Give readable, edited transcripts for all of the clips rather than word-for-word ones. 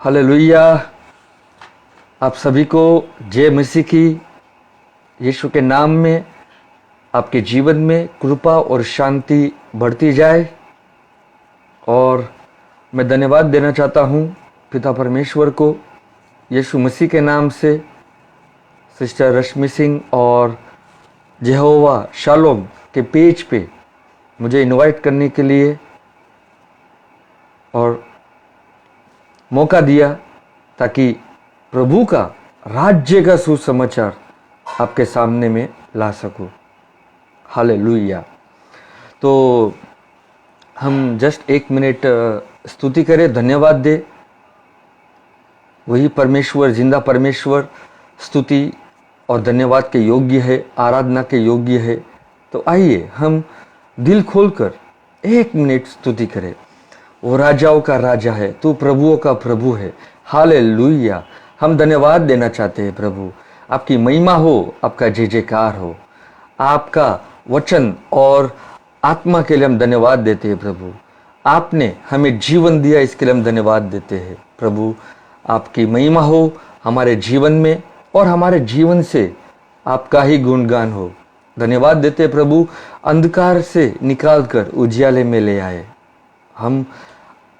Hallelujah. आप सभी को जय मसीह की। यीशु के नाम में आपके जीवन में कृपा और शांति बढ़ती जाए। और मैं धन्यवाद देना चाहता हूँ पिता परमेश्वर को यीशु मसीह के नाम से सिस्टर रश्मि सिंह और यहोवा शालोम के पेज पे मुझे इनवाइट करने के लिए और मौका दिया ताकि प्रभु का राज्य का सुसमाचार आपके सामने में ला सकूं। हालेलुया। तो हम जस्ट 1 मिनट स्तुति करें, धन्यवाद दे। वही परमेश्वर, जिंदा परमेश्वर स्तुति और धन्यवाद के योग्य है, आराधना के योग्य है। तो आइए हम दिल खोलकर 1 मिनट स्तुति करें। वो राजाओं का राजा है, तू प्रभुओं का प्रभु है। हालेलुया। हम धन्यवाद देना चाहते हैं प्रभु, आपकी महिमा हो, आपका जय जयकार हो। आपका वचन और आत्मा के लिए हम धन्यवाद देते हैं प्रभु। आपने हमें जीवन दिया, इसके लिए हम धन्यवाद देते हैं प्रभु। आपकी महिमा हो हमारे जीवन में और हमारे जीवन से आपका ही गुणगान हो। धन्यवाद देते हैं प्रभु, अंधकार से निकाल कर उजियाले में ले आए। हम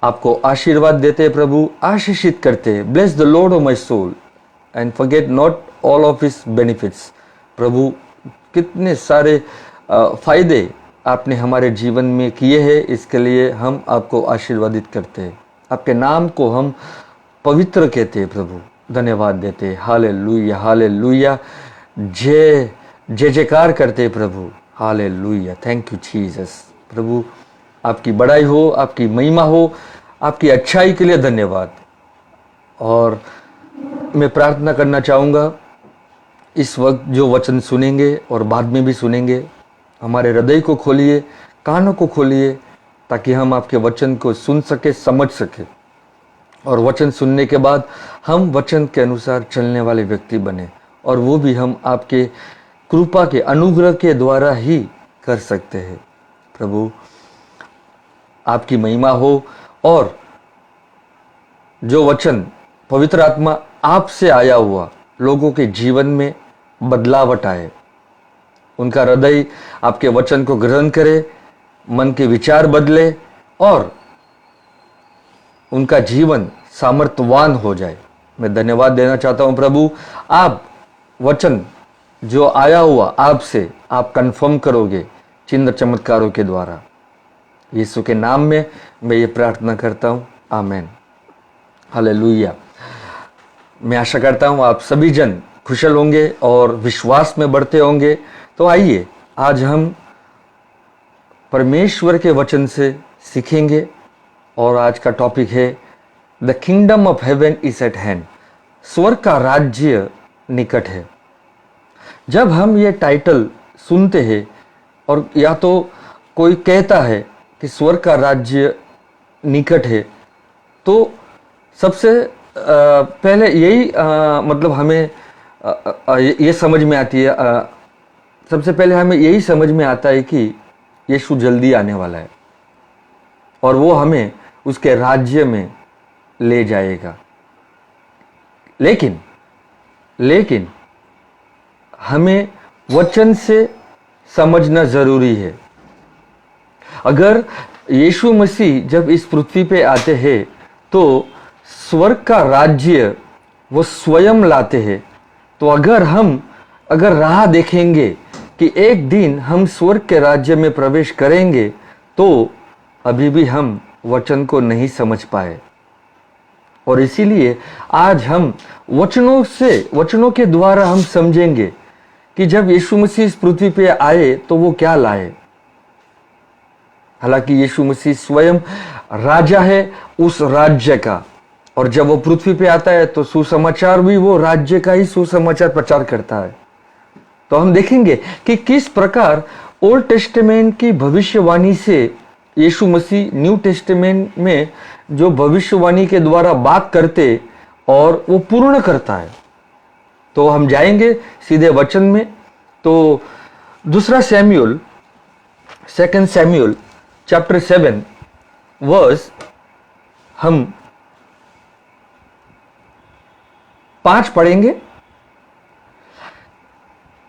आपको आशीर्वाद देते हैं प्रभु, आशीषित करते हैं। Bless the Lord of my soul and forget not all of his benefits. प्रभु कितने सारे फायदे आपने हमारे जीवन में किए हैं, इसके लिए हम आपको आशीर्वादित करते हैं। आपके नाम को हम पवित्र कहते हैं प्रभु, धन्यवाद देते हैं। Hallelujah hallelujah. जय जय जयकार करते हैं प्रभु। हालेलुया। Thank you Jesus. प्रभु आपकी बड़ाई हो, आपकी महिमा हो, आपकी अच्छाई के लिए धन्यवाद। और मैं प्रार्थना करना चाहूँगा, इस वक्त जो वचन सुनेंगे और बाद में भी सुनेंगे, हमारे हृदय को खोलिए, कानों को खोलिए, ताकि हम आपके वचन को सुन सके, समझ सके। और वचन सुनने के बाद हम वचन के अनुसार चलने वाले व्यक्ति बने, और वो भी हम आपके कृपा के अनुग्रह के द्वारा ही कर सकते हैं। प्रभु आपकी महिमा हो और जो वचन पवित्र आत्मा आपसे आया हुआ लोगों के जीवन में बदलावट आए, उनका हृदय आपके वचन को ग्रहण करे, मन के विचार बदले और उनका जीवन सामर्थ्यवान हो जाए। मैं धन्यवाद देना चाहता हूं प्रभु, आप वचन जो आया हुआ आपसे आप कंफर्म करोगे चिन्ह चमत्कारों के द्वारा। यीशु के नाम में मैं ये प्रार्थना करता हूँ, आमेन। हालेलुया। मैं आशा करता हूँ आप सभी जन कुशल होंगे और विश्वास में बढ़ते होंगे। तो आइए आज हम परमेश्वर के वचन से सीखेंगे, और आज का टॉपिक है the kingdom of heaven is eight hand. स्वर्ग का राज्य निकट है। जब हम ये टाइटल सुनते हैं और या तो कोई कहता है कि स्वर्ग का राज्य निकट है, तो सबसे पहले यही मतलब हमें ये समझ में आती है, सबसे पहले हमें यही समझ में आता है कि यीशु जल्दी आने वाला है और वो हमें उसके राज्य में ले जाएगा। लेकिन हमें वचन से समझना जरूरी है। अगर यीशु मसीह जब इस पृथ्वी पे आते हैं तो स्वर्ग का राज्य वो स्वयं लाते हैं। तो अगर राह देखेंगे कि एक दिन हम स्वर्ग के राज्य में प्रवेश करेंगे, तो अभी भी हम वचन को नहीं समझ पाए। और इसीलिए आज हम वचनों के द्वारा हम समझेंगे कि जब यीशु मसीह इस पृथ्वी पे आए तो वो क्या लाए। हालांकि यीशु मसीह स्वयं राजा है उस राज्य का, और जब वो पृथ्वी पे आता है तो सुसमाचार भी वो राज्य का ही सुसमाचार प्रचार करता है। तो हम देखेंगे कि किस प्रकार ओल्ड टेस्टामेंट की भविष्यवाणी से यीशु मसीह न्यू टेस्टामेंट में जो भविष्यवाणी के द्वारा बात करते और वो पूर्ण करता है। तो हम जाएंगे सीधे वचन में। तो 2 सैमुएल चैप्टर 7 वर्स हम 5 पढ़ेंगे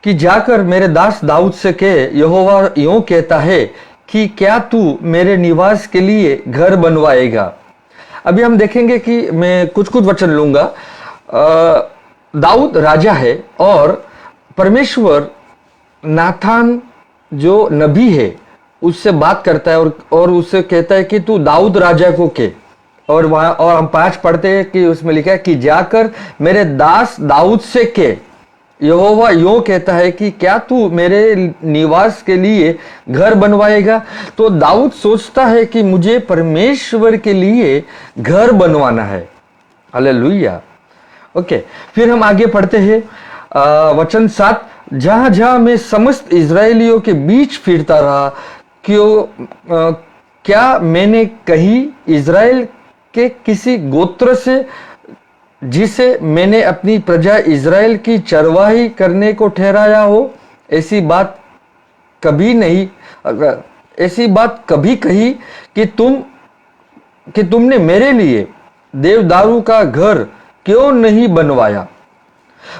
कि जाकर मेरे दास दाऊद से कहे, यहोवा यूं कहता है कि क्या तू मेरे निवास के लिए घर बनवाएगा। अभी हम देखेंगे कि मैं कुछ कुछ वचन लूंगा। दाऊद राजा है और परमेश्वर नाथान जो नबी है उससे बात करता है और उससे कहता है कि तू दाऊद राजा को कह। और वहां और हम 5 पढ़ते हैं कि उसमें लिखा है कि जाकर मेरे दास दाऊद से कह, यहोवा यूं कहता है कि क्या तू मेरे निवास के लिए घर बनवाएगा। तो दाऊद सोचता है कि मुझे परमेश्वर के लिए घर बनवाना है। हालेलुया। ओके, फिर हम आगे पढ़ते हैं वचन 7, जहां जहां मैं समस्त इजरायलियों के बीच फिरता रहा, क्या मैंने कहीं इजराइल के किसी गोत्र से जिसे मैंने अपनी प्रजा इजराइल की चरवाही करने को ठहराया हो, ऐसी बात कभी नहीं, ऐसी बात कभी कही कि तुमने मेरे लिए देवदारू का घर क्यों नहीं बनवाया।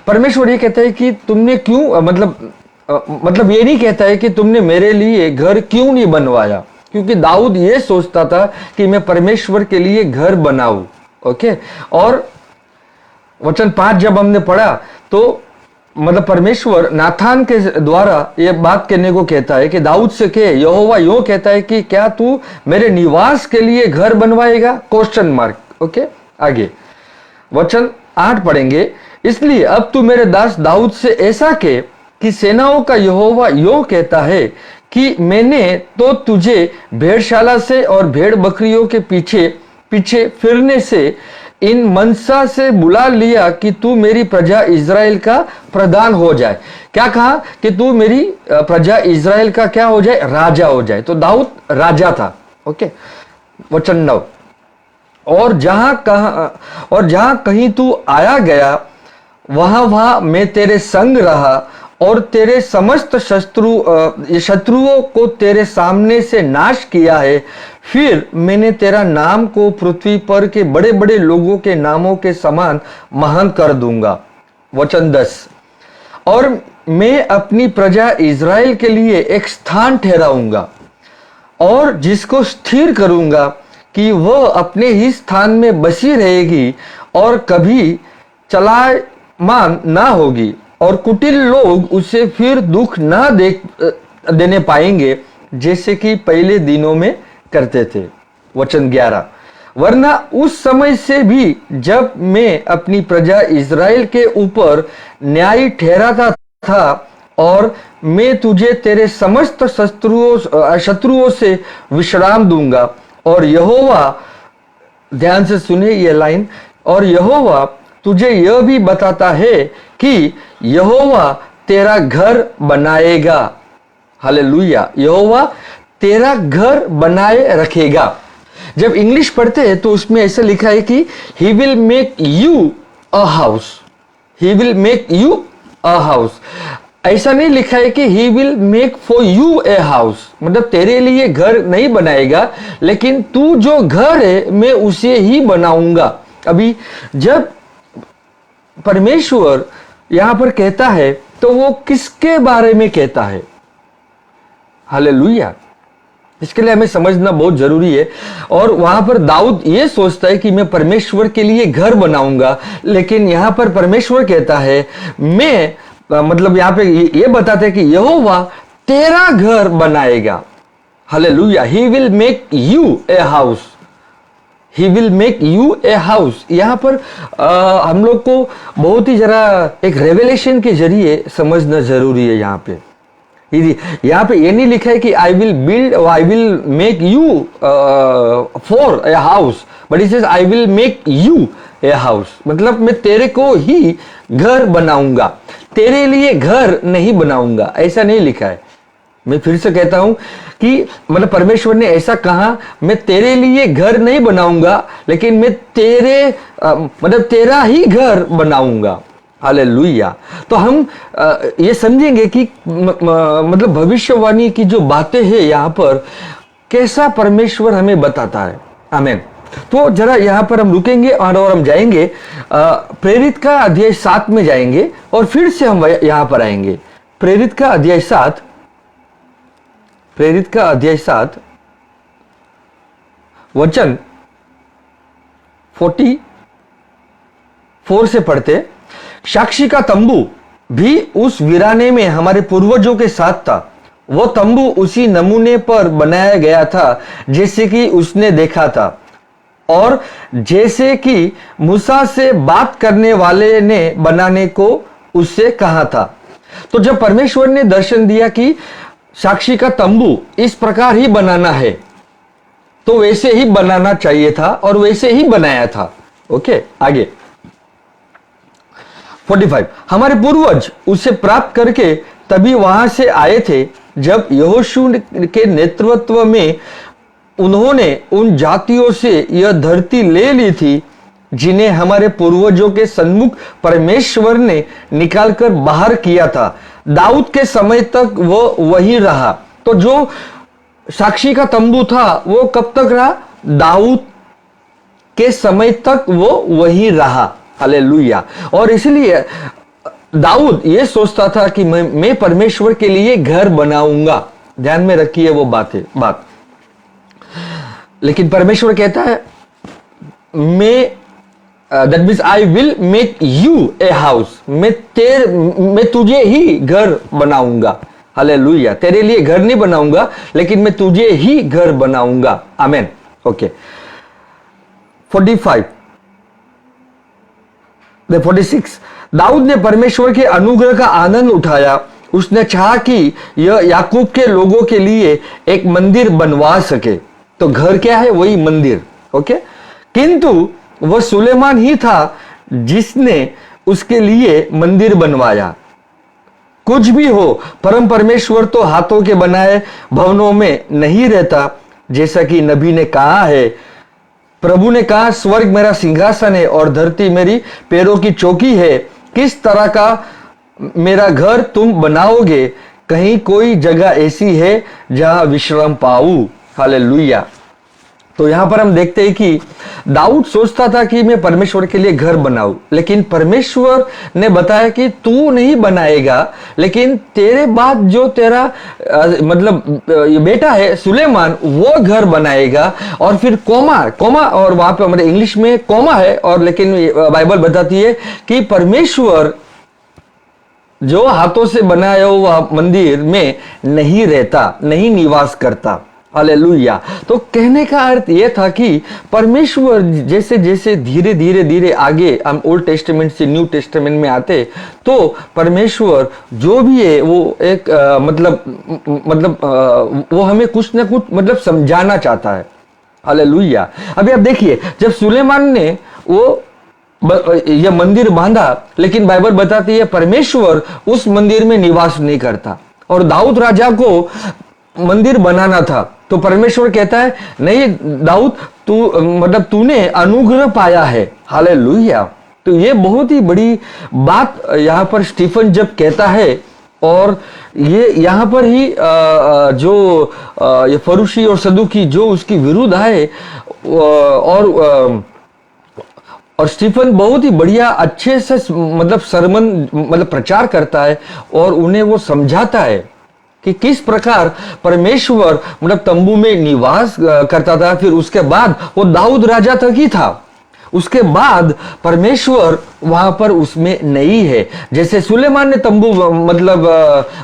परमेश्वर ये कहता है कि तुमने क्यों, मतलब ये नहीं कहता है कि तुमने मेरे लिए घर क्यों नहीं बनवाया, क्योंकि दाऊद ये सोचता था कि मैं परमेश्वर के लिए घर बनाऊं। ओके, और वचन 5 जब हमने पढ़ा तो मतलब परमेश्वर नाथान के द्वारा ये बात कहने को कहता है कि दाऊद से कहे, यहोवा यूं कहता है कि क्या तू मेरे निवास के लिए घर बनवाएगा, क्वेश्चन मार्क। ओके, आगे वचन 8 पढ़ेंगे, इसलिए अब तू मेरे दास दाऊद से ऐसा कहे कि सेनाओं का यहोवा यूं कहता है कि मैंने तो तुझे भेड़शाला से और भेड़ बकरियों के पीछे पीछे फिरने से इन मनसा से बुला लिया कि तू मेरी प्रजा इज़राइल का प्रधान हो जाए। क्या कहा कि तू मेरी प्रजा इज़राइल का क्या हो जाए, राजा हो जाए। तो दाऊद राजा था। ओके, वचन 9, और जहां कहीं तू आया गया वहां मैं तेरे संग रहा और तेरे समस्त शत्रुओं को तेरे सामने से नाश किया है। फिर मैंने तेरा नाम को पृथ्वी पर के बड़े बड़े लोगों के नामों के समान महान कर दूंगा। वचन 10, और मैं अपनी प्रजा इज़राइल के लिए एक स्थान ठहराऊंगा और जिसको स्थिर करूंगा कि वह अपने ही स्थान में बसी रहेगी और कभी चलायमान ना होगी, और कुटिल लोग उसे फिर दुख ना देने पाएंगे जैसे कि पहले दिनों में करते थे। वचन 11, वरना उस समय से भी जब मैं अपनी प्रजा इज़राइल के ऊपर न्यायी ठहराता था और मैं तुझे तेरे समस्त शत्रुओं से विश्राम दूंगा। और यहोवा, ध्यान से सुने ये लाइन, और यहोवा तुझे यह भी बताता है कि यहोवा तेरा घर बनाएगा। हालेलुया, यहोवा तेरा घर बनाए रखेगा। जब इंग्लिश पढ़ते हैं तो उसमें ऐसा लिखा है कि he will make you a house, he will make you a house. ऐसा नहीं लिखा है कि he will make for U a house, मतलब तेरे लिए घर नहीं बनाएगा, लेकिन तू जो घर है मैं उसे ही बनाऊंगा। अभी जब परमेश्वर यहां पर कहता है तो वो किसके बारे में कहता है? हालेलुया, इसके लिए हमें समझना बहुत जरूरी है। और वहां पर दाऊद ये सोचता है कि मैं परमेश्वर के लिए घर बनाऊंगा, लेकिन यहां पर परमेश्वर कहता है मैं, मतलब यहां पे ये बताते हैं कि यहोवा तेरा घर बनाएगा। Hallelujah, he will make U a house, he will make U a house. यहाँ पर हम लोग को बहुत ही जरा एक रेवलेशन के जरिए समझना जरूरी है। यहाँ पे ये नहीं लिखा है कि I will make you for a house, but it says I will make U a house, मतलब मैं तेरे को ही घर बनाऊंगा, तेरे लिए घर नहीं बनाऊंगा, ऐसा नहीं लिखा है। मैं फिर से कहता हूं कि मतलब परमेश्वर ने ऐसा कहा, मैं तेरे लिए घर नहीं बनाऊंगा, लेकिन मैं मतलब तेरा ही घर बनाऊंगा। हालेलुया। तो हम ये समझेंगे कि मतलब भविष्यवाणी की जो बातें हैं यहाँ पर कैसा परमेश्वर हमें बताता है। आमीन। तो जरा यहाँ पर हम रुकेंगे और हम जाएंगे प्रेरित का अध्याय 7 में जाएंगे और फिर से हम यहाँ पर आएंगे। प्रेरित का अध्याय 7 वचन 44 से पढ़ते। साक्षी का तंबू भी उस वीराने में हमारे पूर्वजों के साथ था। वो तंबू उसी नमूने पर बनाया गया था जैसे कि उसने देखा था और जैसे कि मूसा से बात करने वाले ने बनाने को उससे कहा था। तो जब परमेश्वर ने दर्शन दिया कि साक्षी का तंबू इस प्रकार ही बनाना है, तो वैसे ही बनाना चाहिए था और वैसे ही बनाया था। ओके, आगे 45। हमारे पूर्वज उसे प्राप्त करके तभी वहां से आए थे जब यहोशू के नेतृत्व में उन्होंने उन जातियों से यह धरती ले ली थी जिन्हें हमारे पूर्वजों के सन्मुख परमेश्वर ने निकालकर बाहर किया था। दाऊद के समय तक वो वही रहा। तो जो साक्षी का तंबू था वो कब तक रहा? दाऊद के समय तक वो वही रहा। हालेलुया। और इसलिए दाऊद ये सोचता था कि मैं परमेश्वर के लिए घर बनाऊंगा। ध्यान में रखिए वो बात। लेकिन परमेश्वर कहता है that means I will make U a house. मैं तुझे ही घर बनाऊंगा। हालेलुया। तेरे लिए घर नहीं बनाऊंगा लेकिन मैं तुझे ही घर बनाऊंगा। आमेन। ओके 46। दाऊद ने परमेश्वर के अनुग्रह का आनंद उठाया। उसने चाहा कि यह याकूब के लोगों के लिए एक मंदिर बनवा सके। तो घर क्या है? वही मंदिर। ओके, किंतु वह सुलेमान ही था जिसने उसके लिए मंदिर बनवाया। कुछ भी हो, परम परमेश्वर तो हाथों के बनाए भवनों में नहीं रहता, जैसा कि नबी ने कहा है। प्रभु ने कहा, स्वर्ग मेरा सिंहासन है और धरती मेरी पैरों की चौकी है। किस तरह का मेरा घर तुम बनाओगे? कहीं कोई जगह ऐसी है जहां विश्राम पाऊं। हालेलुया। तो यहां पर हम देखते हैं कि दाऊद सोचता था कि मैं परमेश्वर के लिए घर बनाऊं, लेकिन परमेश्वर ने बताया कि तू नहीं बनाएगा, लेकिन तेरे बाद जो तेरा बेटा है सुलेमान, वो घर बनाएगा। और फिर कोमा और वहां पे हमारे इंग्लिश में कोमा है, और लेकिन बाइबल बताती है कि परमेश्वर जो हाथों से बनाया हुआ मंदिर में नहीं रहता, नहीं निवास करता। हालेलुया। तो कहने का अर्थ यह था कि परमेश्वर जैसे जैसे धीरे धीरे आगे हम ओल्ड टेस्टामेंट से न्यू टेस्टामेंट में आते, तो परमेश्वर जो भी है वो एक वो हमें कुछ ना कुछ समझाना चाहता है। हालेलुया। अभी आप देखिए, जब सुलेमान ने वो यह मंदिर बांधा, लेकिन बाइबल बताती है परमेश्वर उस मंदिर में निवास नहीं करता, और दाऊद राजा को मंदिर बनाना था। तो परमेश्वर कहता है, नहीं दाऊद, तूने अनुग्रह पाया है। हालेलुया। तो ये बहुत ही बड़ी बात यहाँ पर स्टीफन जब कहता है, और ये यहाँ पर ही ये फरूशी और सदूकी जो उसकी विरुद्ध आए, और स्टीफन बहुत ही बढ़िया अच्छे से सरमन प्रचार करता है, और उन्हें वो समझाता है कि किस प्रकार परमेश्वर तंबू में निवास करता था। फिर उसके बाद वो दाऊद राजा तक ही था, उसके बाद परमेश्वर वहां पर उसमें नहीं है। जैसे सुलेमान ने तंबू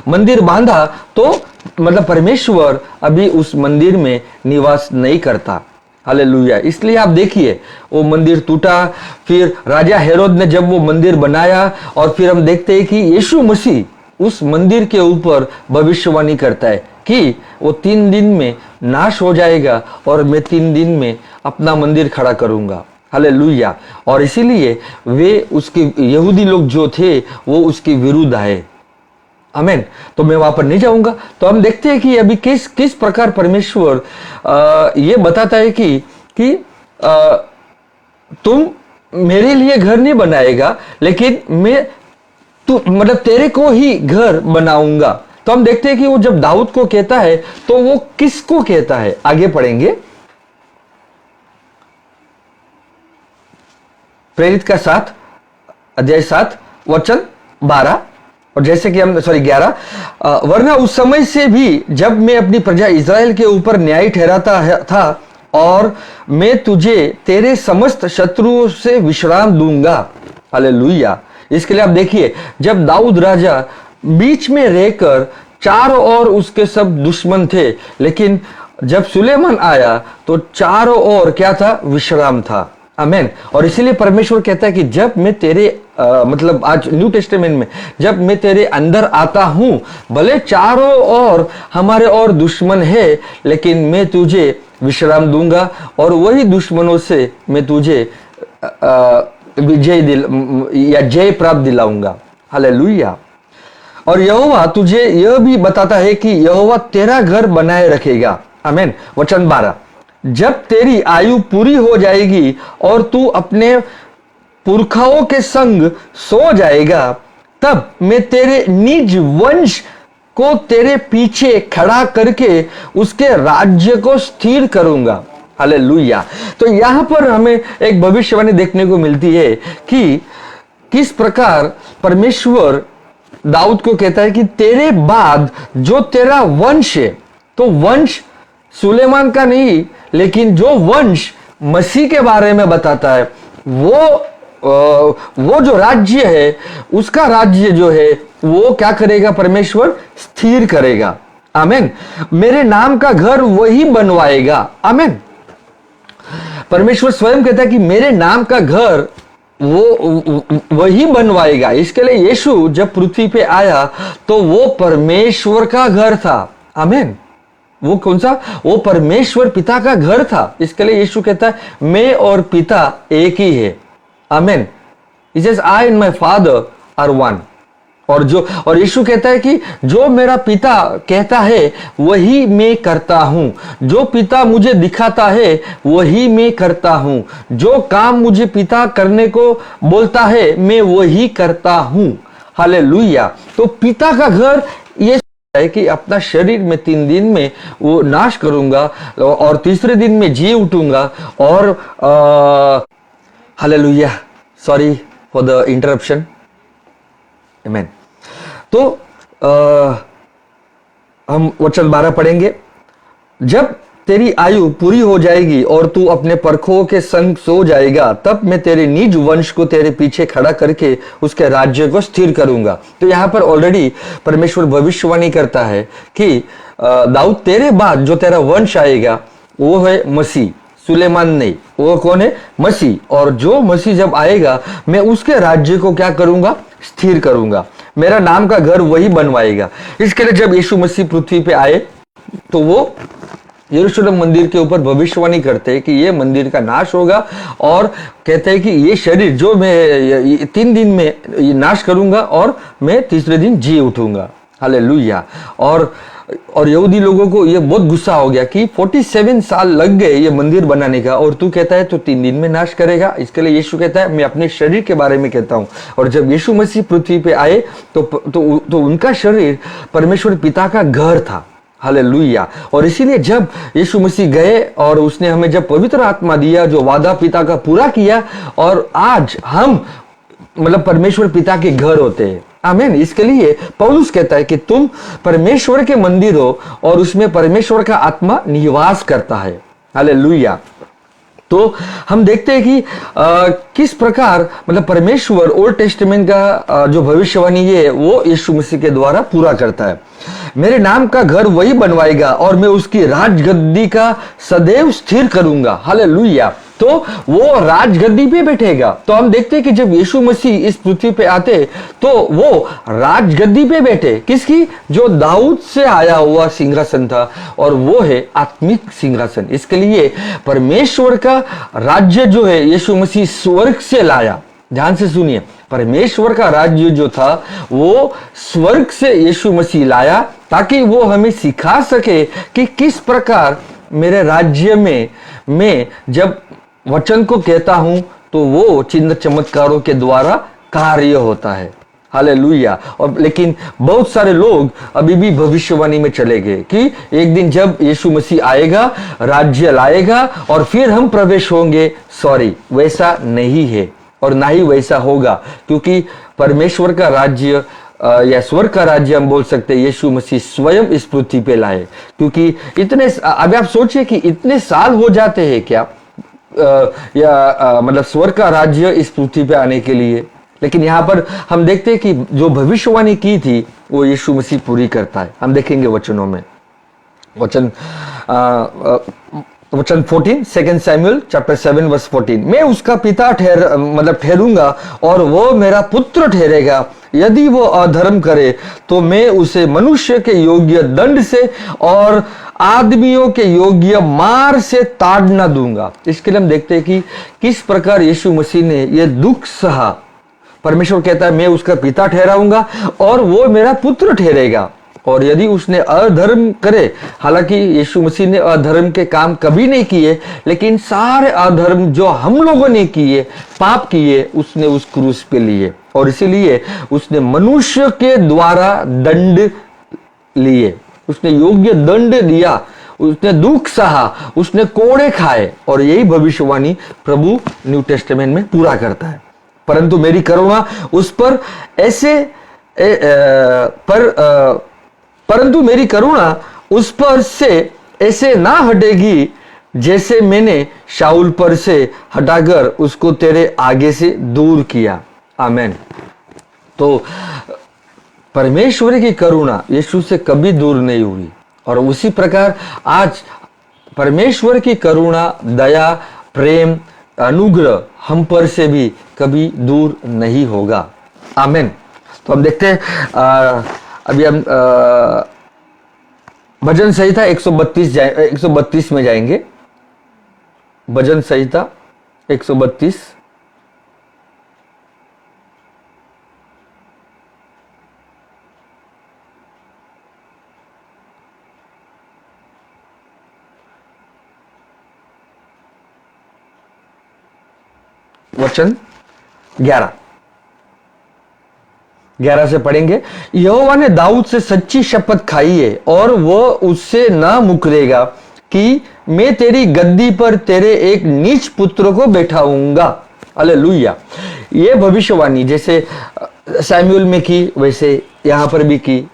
मंदिर बांधा, तो परमेश्वर अभी उस मंदिर में निवास नहीं करता। हालेलुया। इसलिए आप देखिए, वो मंदिर टूटा, फिर राजा हेरोद ने जब वो मंदिर बनाया, और फिर हम देखते हैं कि यीशु मसीह उस मंदिर के ऊपर भविष्यवाणी करता है कि वो 3 दिन में नाश हो जाएगा और मैं 3 दिन में अपना मंदिर खड़ा करूंगा। हालेलुया। और इसीलिए वे उसके यहूदी लोग जो थे वो उसके विरुद्ध आए। आमेन। तो मैं वहां पर नहीं जाऊंगा। तो हम देखते हैं कि अभी किस प्रकार परमेश्वर ये बताता है कि तुम मेरे लिए घर नहीं बनाएगा, लेकिन मैं तेरे को ही घर बनाऊंगा। तो हम देखते हैं कि वो जब दाऊद को कहता है, तो वो किसको कहता है? आगे पढ़ेंगे। प्रेरित का 7 अध्याय 7 वचन 12, और जैसे कि हम 11, वरना उस समय से भी जब मैं अपनी प्रजा इज़राइल के ऊपर न्याय ठहराता था और मैं तुझे तेरे समस्त शत्रुओं से विश्राम दूंगा। हालेलुया। इसके लिए आप देखिए, जब दाऊद राजा बीच में रहकर चारों ओर उसके सब दुश्मन थे, लेकिन जब सुलेमान आया तो चारों ओर क्या था? विश्राम था। आमेन। और इसीलिए परमेश्वर कहता है कि जब मैं तेरे मतलब आज न्यू टेस्टामेंट में जब मैं तेरे अंदर आता हूं, भले चारों ओर हमारे और दुश्मन है, लेकिन मैं तुझे विश्राम दूंगा और वही दुश्मनों से मैं तुझे जय प्राप्त दिलाऊंगा। हालेलुया। और यहोवा तुझे यह भी बताता है कि यहोवा तेरा घर बनाए रखेगा। आमेन। वचन 12, जब तेरी आयु पूरी हो जाएगी और तू अपने पुरखाओं के संग सो जाएगा, तब मैं तेरे निज वंश को तेरे पीछे खड़ा करके उसके राज्य को स्थिर करूंगा। हालेलुया। तो यहां पर हमें एक भविष्यवाणी देखने को मिलती है कि किस प्रकार परमेश्वर दाऊद को कहता है कि तेरे बाद जो तेरा वंश है, तो वंश सुलेमान का नहीं, लेकिन जो वंश मसीह के बारे में बताता है, वो जो राज्य है, उसका राज्य जो है वो क्या करेगा? परमेश्वर स्थिर करेगा। आमेन। मेरे नाम का घर वही बनवाएगा। आमेन। परमेश्वर स्वयं कहता है कि मेरे नाम का घर वो वही बनवाएगा। इसके लिए यीशु जब पृथ्वी पे आया तो वो परमेश्वर का घर था। आमेन। वो कौन सा? वो परमेश्वर पिता का घर था। इसके लिए यीशु कहता है मैं और पिता एक ही है। आमेन। He says I and my father are one। और यीशु कहता है कि जो मेरा पिता कहता है वही मैं करता हूं, जो पिता मुझे दिखाता है वही मैं करता हूं, जो काम मुझे पिता करने को बोलता है मैं वही करता हूं। हालेलुया। तो पिता का घर ये है कि अपना शरीर में 3 दिन में वो नाश करूंगा और तीसरे दिन में जी उठूंगा। और hallelujah, sorry for the interruption. Amen. तो हम वचन 12 पढ़ेंगे। जब तेरी आयु पूरी हो जाएगी और तू अपने परखों के संग सो जाएगा, तब मैं तेरे निज वंश को तेरे पीछे खड़ा करके उसके राज्य को स्थिर करूंगा। तो यहां पर ऑलरेडी परमेश्वर भविष्यवाणी करता है कि दाऊद तेरे बाद जो तेरा वंश आएगा वो है मसीह, सुलेमान नहीं। वो कौन है? मसीह। और जो मसीह जब आएगा मैं उसके राज्य को क्या करूंगा? स्थिर करूंगा। मेरा नाम का घर वही बनवाएगा। इसके लिए जब यीशु मसीह पृथ्वी पे आए तो वो यरूशलेम मंदिर के ऊपर भविष्यवाणी करते हैं कि ये मंदिर का नाश होगा और कहते हैं कि ये शरीर जो मैं 3 दिन में नाश करूंगा और मैं तीसरे दिन जी उठूंगा। हालेलुया। और यहूदी लोगों को ये बहुत गुस्सा हो गया कि 47 साल लग गए ये मंदिर बनाने का और तू कहता है तो 3 दिन में नाश करेगा। इसके लिए यीशु कहता है मैं अपने शरीर के बारे में कहता हूं। और जब यीशु मसीह पृथ्वी पे आए तो उनका शरीर परमेश्वर पिता का घर था। हालेलुया। और इसीलिए जब यीशु मसीह गए और उसने हमें जब पवित्र आत्मा दिया, जो वादा पिता का पूरा किया, और आज हम मतलब परमेश्वर पिता के घर होते हैं। आमीन। इसके लिए पौलुस कहता है कि तुम परमेश्वर के मंदिर हो और उसमें परमेश्वर का आत्मा निवास करता है। हालेलुया। तो हम देखते हैं कि किस प्रकार मतलब परमेश्वर ओल्ड टेस्टामेंट का जो भविष्यवाणी है वो यीशु मसीह के द्वारा पूरा करता है। मेरे नाम का घर वही बनवाएगा और मैं उसकी राजगद्दी का सदैव स्थिर करूंगा। हालेलुया। तो वो राजगद्दी पे बैठेगा। तो हम देखते हैं कि जब यीशु मसीह इस पृथ्वी पे आते तो वो राजगद्दी पे बैठे। किसकी? जो दाऊद से आया हुआ सिंहासन था, और वो है आत्मिक सिंहासन। इसके लिए परमेश्वर का राज्य जो है यीशु मसीह स्वर्ग से लाया। ध्यान से सुनिए, परमेश्वर का राज्य जो था वो स्वर्ग से यीशु मसीह लाया ताकि वो हमें सिखा सके कि किस प्रकार मेरे राज्य में मैं जब वचन को कहता हूं तो वो चिन्ह चमत्कारों के द्वारा कार्य होता है। हालेलुया। और लेकिन बहुत सारे लोग अभी भी भविष्यवाणी में चले गए कि एक दिन जब यीशु मसीह आएगा, राज्य लाएगा और फिर हम प्रवेश होंगे। सॉरी, वैसा नहीं है। और ना ही वैसा होगा, क्योंकि परमेश्वर का राज्य या स्वर्ग का राज्य हम बोल सकते हैं यीशु मसीह स्वयं इस पृथ्वी पे लाए। क्योंकि इतने, अभी आप सोचिए कि इतने साल हो जाते हैं क्या मतलब स्वर्ग का राज्य इस पृथ्वी पे आने के लिए, लेकिन यहाँ पर हम देखते हैं कि जो भविष्यवाणी की थी वो यीशु मसीह पूरी करता है। हम देखेंगे वचनों में, वचन 14, 2 सैमुअल चैप्टर 7 वर्स 14, मैं उसका पिता ठहरूंगा और वो मेरा पुत्र ठहरेगा। यदि वो अधर्म करे तो मैं उसे मनुष्य के योग्य दंड से और आदमियों के योग्य मार से ताड़ न दूंगा। इसके लिए हम देखते हैं कि किस प्रकार यीशु मसीह ने यह दुख सहा। परमेश्वर कहता है मैं उसका पिता ठहराऊंगा और वो मेरा पुत्र ठहरेगा। और यदि उसने अधर्म करे, हालांकि यीशु मसीह ने अधर्म के काम कभी नहीं किए, लेकिन सारे अधर्म जो हम लोगों ने किए, पाप किए, उसने उस क्रूस पे लिए और इसीलिए उसने मनुष्य के द्वारा दंड लिए, उसने योग्य दंड दिया, उसने दुख सहा, उसने कोड़े खाए। और यही भविष्यवाणी प्रभु न्यू टेस्टामेंट में पूरा करता है। परंतु मेरी करुणा उस पर परंतु मेरी करुणा उस पर से ऐसे ना हटेगी जैसे मैंने शाऊल पर से हटाकर उसको तेरे आगे से दूर किया। आमेन। तो परमेश्वर की करुणा यीशु से कभी दूर नहीं हुई और उसी प्रकार आज परमेश्वर की करुणा, दया, प्रेम, अनुग्रह हम पर से भी कभी दूर नहीं होगा। आमेन। तो हम देखते हैं अभी हम भजन संहिता 132 में जाएंगे। भजन संहिता 132 वचन 11 से पढ़ेंगे। यहोवा ने दाऊद से सच्ची शपथ खाई है और वो उससे ना मुकरेगा कि मैं तेरी गद्दी पर तेरे एक नीच पुत्र को बैठाऊंगा। हालेलुया। ये भविष्यवाणी जैसे सैमुअल में की वैसे यहां पर भी की।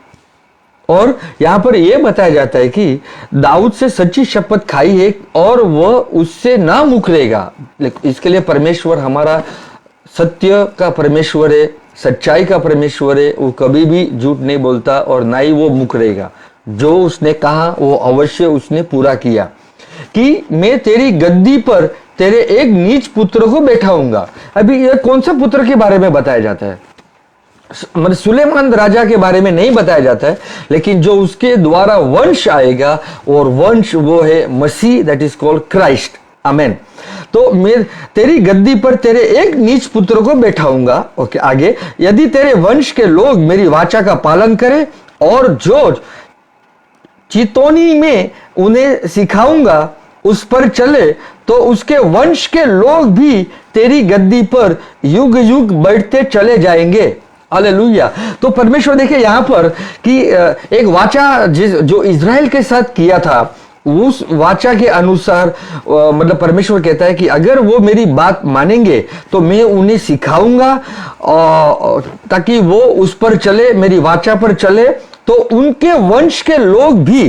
और यहां पर यह बताया जाता है कि दाऊद से सच्ची शपथ खाई है और वह उससे ना मुकरेगा। इसके लिए परमेश्वर हमारा सत्य का परमेश्वर है, सच्चाई का परमेश्वर है। वो कभी भी झूठ नहीं बोलता और ना ही वो मुकरेगा। जो उसने कहा वो अवश्य उसने पूरा किया कि मैं तेरी गद्दी पर तेरे एक नीच पुत्र को बैठाऊंगा। अभी यह कौन सा पुत्र के बारे में बताया जाता है? मतलब सुलेमान राजा के बारे में नहीं बताया जाता है, लेकिन जो उसके द्वारा वंश आएगा और वंश वो है मसीह, दैट इज कॉल्ड क्राइस्ट। आमेन। तो मैं तेरी गद्दी पर तेरे एक नीच पुत्र को बैठाऊंगा। ओके, आगे, यदि तेरे वंश के लोग मेरी वाचा का पालन करें और जो चितौनी में उन्हें सिखाऊंगा उस पर चले, तो उसके वंश के लोग भी तेरी गद्दी पर युग युग बढ़ते चले जाएंगे। हालेलुया। तो परमेश्वर देखिए यहां पर कि एक वाचा जो इज़राइल के साथ किया था, उस वाचा के अनुसार मतलब परमेश्वर कहता है कि अगर वो मेरी बात मानेंगे तो मैं उन्हें सिखाऊंगा ताकि वो उस पर चले, मेरी वाचा पर चले। तो उनके वंश के लोग भी,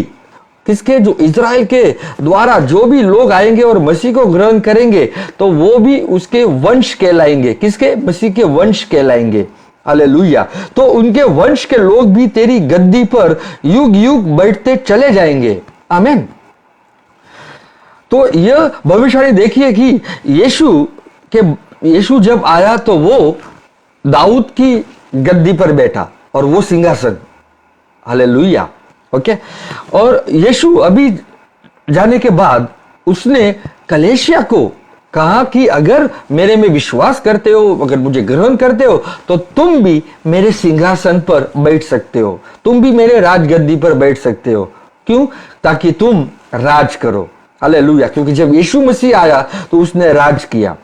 किसके? जो इज़राइल के द्वारा जो भी लोग आएंगे और मसीह को ग्रहण करेंगे तो वो भी उसके वंश कहलाएंगे। किसके? मसीह के वंश कहलाएंगे। हालेलुया। तो उनके वंश के लोग भी तेरी गद्दी पर युग युग बैठते चले जाएंगे। आमीन। तो यह भविष्यवाणी देखिए कि यीशु जब आया तो वो दाऊद की गद्दी पर बैठा और वो सिंहासन। हालेलुया। ओके। और यीशु अभी जाने के बाद उसने कलेशिया को कहा कि अगर मेरे में विश्वास करते हो, अगर मुझे ग्रहण करते हो, तो तुम भी मेरे सिंहासन पर बैठ सकते हो, तुम भी मेरे राजगद्दी पर बैठ सकते हो। क्यों? ताकि तुम राज करो। हालेलुया। क्योंकि जब यीशु मसीह आया तो उसने राज किया।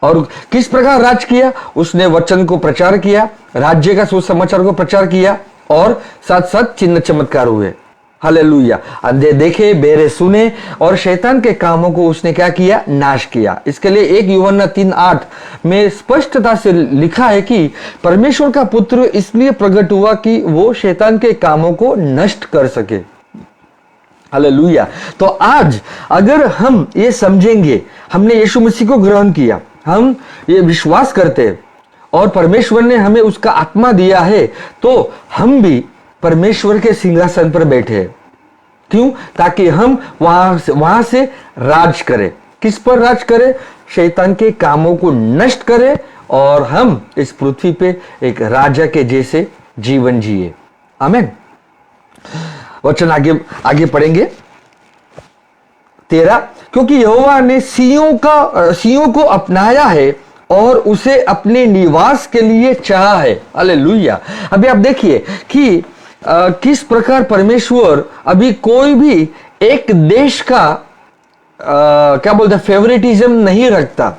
और किस प्रकार राज किया? उसने वचन को प्रचार किया, राज्य का सुसमाचार को प्रचार किया और साथ साथ चिन्ह चमत्कार हुए। हालेलुया। अंधे देखे, बेरे सुने, और शैतान के कामों को उसने क्या किया? नाश किया। इसके लिए 1 यूहन्ना 3:8 में स्पष्टता से लिखा है कि परमेश्वर का पुत्र इसलिए प्रकट हुआ कि वो शैतान के कामों को नष्ट कर सके। हालेलुया। तो आज अगर हम ये समझेंगे, हमने यीशु मसीह को ग्रहण किया, हम ये विश्वास करते और परमेश्वर ने हमें उसका आत्मा दिया है, तो हम भी परमेश्वर के सिंहासन पर बैठे। क्यों? ताकि हम वहां से राज करें। किस पर राज करें? शैतान के कामों को नष्ट करें और हम इस पृथ्वी पे एक राजा के जैसे जीवन जिए। आमीन। वचन आगे पढ़ेंगे 13। क्योंकि यहोवा ने सियों को अपनाया है और उसे अपने निवास के लिए चाहा है। हालेलुया। अभी आप देखिए कि किस प्रकार परमेश्वर अभी कोई भी एक देश का क्या बोलते हैं, फेवरेटिज्म नहीं रखता।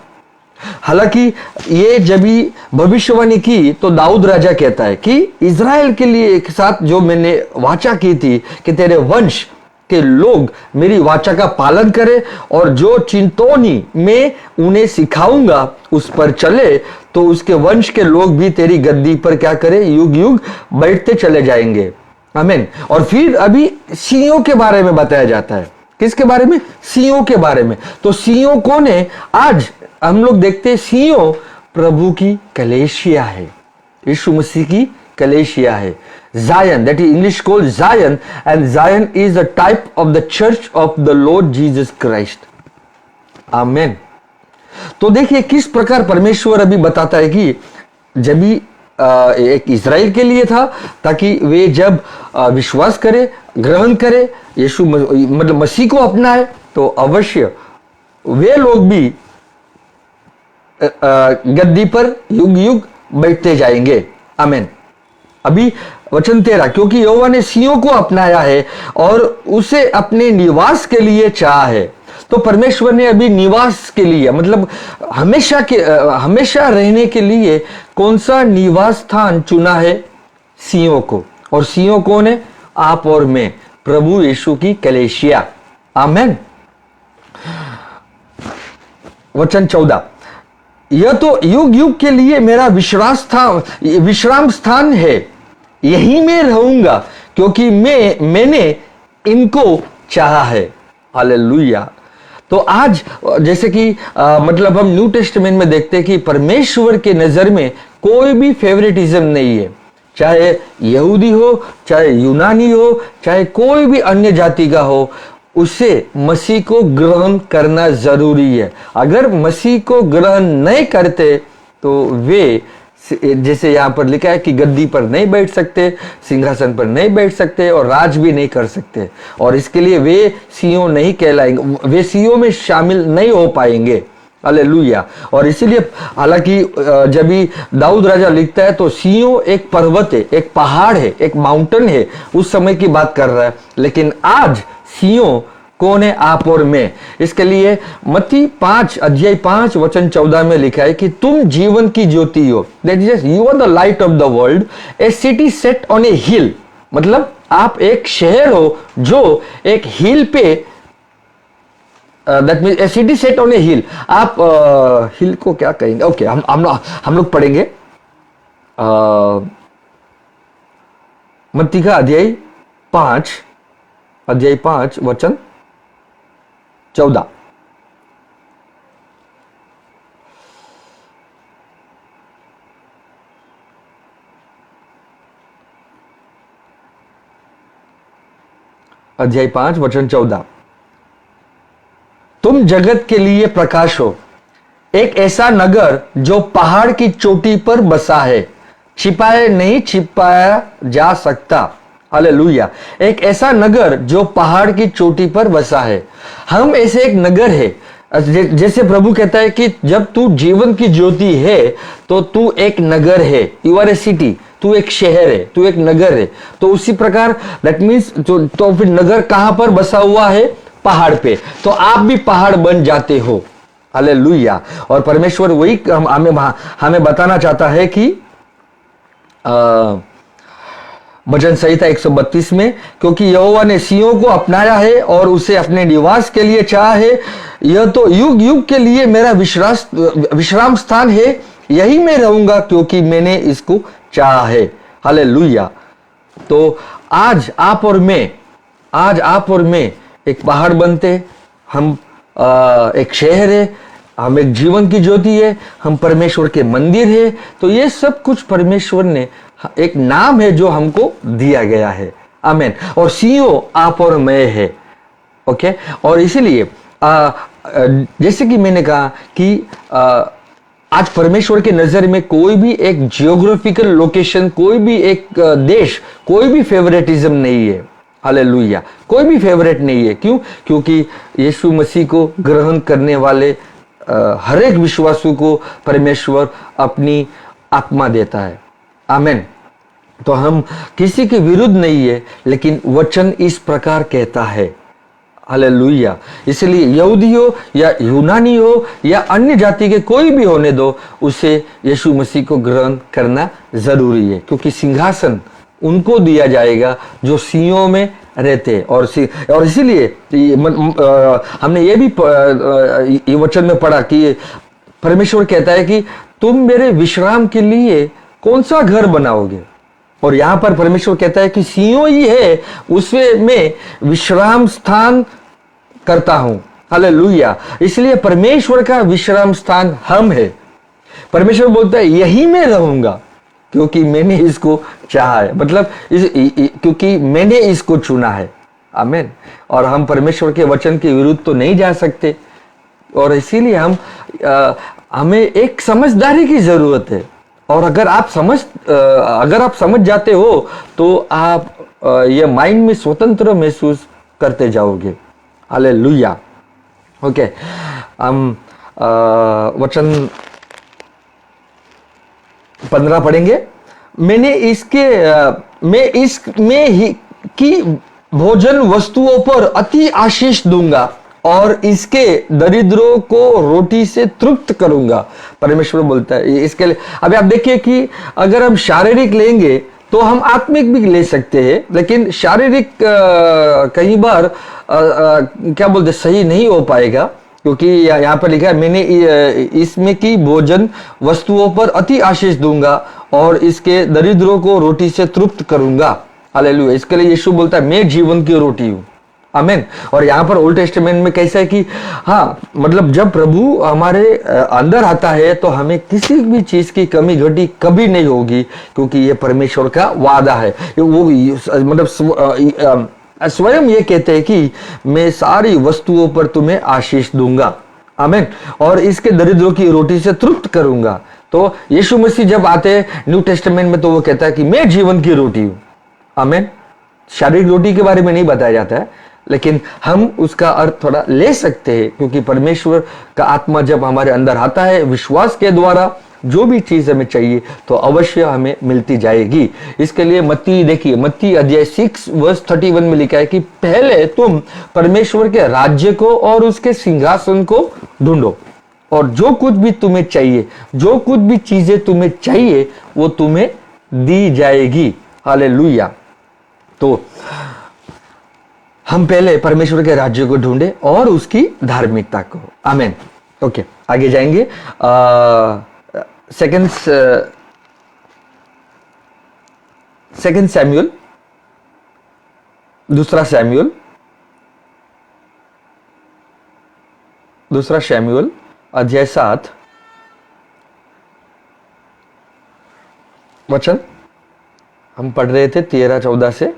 हालांकि ये जब भी भविष्यवाणी की तो दाऊद राजा कहता है कि इज़राइल के लिए एक साथ जो मैंने वाचा की थी कि तेरे वंश के लोग मेरी वाचा का पालन करें और जो चिंतौनी मैं उन्हें सिखाऊंगा उस पर चले, तो उसके वंश के लोग भी तेरी गद्दी पर क्या करें? युग युग बैठते चले जाएंगे। आमीन। और फिर अभी सियों के बारे में बताया जाता है। किसके बारे में? सियों के बारे में। तो सियों कौन है? आज हम लोग देखते हैं सियों प्रभु की कलेशिया है, यीशु मसीह की कलेशिया है। Zion, that is English called Zion, and Zion is a type of the church of the Lord Jesus Christ. Amen. तो देखिए किस प्रकार परमेश्वर अभी बताता है कि जब भी एक इज़राइल के लिए था, ताकि वे जब विश्वास करे, ग्रहण करे, यीशु मतलब मसीह को अपनाए, तो अवश्य वे लोग भी गद्दी पर युग युग बैठते जाएंगे। आमीन। अभी वचन 13। क्योंकि यहोवा ने सियों को अपनाया है और उसे अपने निवास के लिए चाहा है। तो परमेश्वर ने अभी निवास के लिए, मतलब हमेशा रहने के लिए कौन सा निवास स्थान चुना है? सियों को। और सियों कौन है? आप और मैं, प्रभु यीशु की कलेशिया। आमीन। वचन 14। यह तो युग युग के लिए मेरा विश्राम स्थान है, यहीं मैं रहूंगा क्योंकि मैंने इनको चाहा है। हालेलुया। तो आज जैसे कि मतलब हम न्यू टेस्टामेंट में देखते हैं कि परमेश्वर के नजर में कोई भी फेवरेटिज्म नहीं है। चाहे यहूदी हो, चाहे यूनानी हो, चाहे कोई भी अन्य जाति का हो, उसे मसीह को ग्रहण करना जरूरी है। अगर मसीह को ग्रहण नहीं करते तो वे, जैसे यहां पर लिखा है कि गद्दी पर नहीं बैठ सकते, सिंहासन पर नहीं बैठ सकते और राज भी नहीं कर सकते, और इसके लिए वे सियों नहीं कहलाएंगे, वे सियों में शामिल नहीं हो पाएंगे। हालेलुया। और इसीलिए हालांकि जब भी दाऊद राजा लिखता है तो सियों एक पर्वत है, एक पहाड़ है, एक माउंटेन है, उस समय की बात कर रहा है। लेकिन आज सियों कौन है? आप और मैं। इसके लिए मत्ती 5 वचन 14 में लिखा है कि तुम जीवन की ज्योति हो। That is you are the light of the world, a city set on a hill. मतलब आप एक शहर हो जो एक हिल पे, that means a city set on a hill. आप हिल को क्या कहेंगे? ओके, हम लोग पढ़ेंगे मत्ती का अध्याय 5 वचन 14। अध्याय 5 वचन 14। तुम जगत के लिए प्रकाश हो, एक ऐसा नगर जो पहाड़ की चोटी पर बसा है, नहीं छिपाया जा सकता। हालेलुया। एक ऐसा नगर जो पहाड़ की चोटी पर बसा है। हम ऐसे एक नगर है, जैसे प्रभु कहता है कि जब तू जीवन की ज्योति है तो तू एक नगर है। यू आर ए सिटी, तू एक शहर है, तू एक नगर है। तो उसी प्रकार दैट मीन्स तो फिर नगर कहां पर बसा हुआ है? पहाड़ पे। तो आप भी पहाड़ बन जाते हो। हालेलुया। और परमेश्वर वही हमें बताना चाहता है कि भजन संहिता 132 में, क्योंकि यहोवा ने सियों को अपनाया है और उसे अपने निवास के लिए चाहा है। यह तो युग युग के लिए मेरा विश्राम स्थान है, यही मैं रहूंगा क्योंकि मैंने इसको चाहा है। हालेलुया। तो आज आप और मैं एक पहाड़ बनते, हम एक शहर है, हम एक जीवन की ज्योति है, हम परमेश्वर के मंदिर है। तो ये सब कुछ परमेश्वर ने एक नाम है जो हमको दिया गया है। आमीन। और सीओ आप और मैं है। ओके। और इसीलिए जैसे कि मैंने कहा कि आज परमेश्वर के नजर में कोई भी एक जियोग्राफिकल लोकेशन, कोई भी एक देश, कोई भी फेवरेटिज्म नहीं है। हालेलुया। कोई भी फेवरेट नहीं है। क्यों? क्योंकि यीशु मसीह को ग्रहण करने वाले हर एक विश्वासु को परमेश्वर अपनी आत्मा देता है। आमीन। तो हम किसी के विरुद्ध नहीं है, लेकिन वचन इस प्रकार कहता है। हालेलुया। इसलिए यहूदी हो या यूनानी हो या अन्य जाति के कोई भी होने दो, उसे यीशु मसीह को ग्रहण करना जरूरी है, क्योंकि सिंहासन उनको दिया जाएगा जो सियों में रहते। और इसीलिए हमने ये भी वचन में पढ़ा कि परमेश्वर कहता है कि तुम मेरे विश्राम के लिए कौन सा घर बनाओगे। और यहां पर परमेश्वर कहता है कि सियों ही है, उसमें मैं विश्राम स्थान करता हूं। हालेलुया। इसलिए परमेश्वर का विश्राम स्थान हम है। परमेश्वर बोलता है यही मैं रहूंगा क्योंकि मैंने इसको चाहा है, मतलब क्योंकि मैंने इसको चुना है। आमीन। और हम परमेश्वर के वचन के विरुद्ध तो नहीं जा सकते, और इसीलिए हमें एक समझदारी की जरूरत है। और अगर आप समझ जाते हो तो आप ये माइंड में स्वतंत्र महसूस करते जाओगे। हालेलुया। ओके। हम वचन 15 पढ़ेंगे। मैं इसमें ही की भोजन वस्तुओं पर अति आशीष दूंगा और इसके दरिद्रों को रोटी से तृप्त करूंगा। परमेश्वर बोलता है इसके लिए। अभी आप देखिए कि अगर हम शारीरिक लेंगे तो हम आत्मिक भी ले सकते हैं, लेकिन शारीरिक कई बार क्या बोलते सही नहीं हो पाएगा, क्योंकि यहाँ पर लिखा है मैंने इसमें की भोजन वस्तुओं पर अति आशीष दूंगा और इसके दरिद्रों को रोटी से तृप्त करूंगा। हालेलुया। इसके लिए यीशु बोलता है मैं जीवन की रोटी हूं। आमीन। और यहाँ पर ओल्ड टेस्टामेंट में कैसा है कि हाँ, मतलब जब प्रभु हमारे अंदर आता है तो हमें किसी भी चीज की कमी घटी कभी नहीं होगी, क्योंकि ये परमेश्वर का वादा है। वो मतलब स्वयं ये कहते हैं कि मैं सारी वस्तुओं पर तुम्हें आशीष दूंगा। आमीन। और इसके दरिद्रों की रोटी से तृप्त करूंगा। तो यीशु मसीह जब आते हैं न्यू टेस्टामेंट में तो वो कहता है कि मैं जीवन की रोटी हूं। आमीन। शारीरिक रोटी के बारे में नहीं बताया जाता है, लेकिन हम उसका अर्थ थोड़ा ले सकते हैं, क्योंकि परमेश्वर का आत्मा जब हमारे अंदर आता है विश्वास के द्वारा, जो भी चीज हमें चाहिए तो अवश्य हमें मिलती जाएगी। इसके लिए मत्ती अध्याय 6 वर्स 31 में लिखा है कि पहले तुम परमेश्वर के राज्य को और उसके सिंहासन को ढूंढो, और जो कुछ भी तुम्हें चाहिए, जो कुछ भी चीजें तुम्हें चाहिए वो तुम्हें दी जाएगी। हालेलुया। तो हम पहले परमेश्वर के राज्य को ढूंढे और उसकी धार्मिकता को। आमीन। ओके, आगे जाएंगे। सेकंड सैमुअल, दूसरा शमूएल अध्याय 7 वचन हम पढ़ रहे थे 13-14 से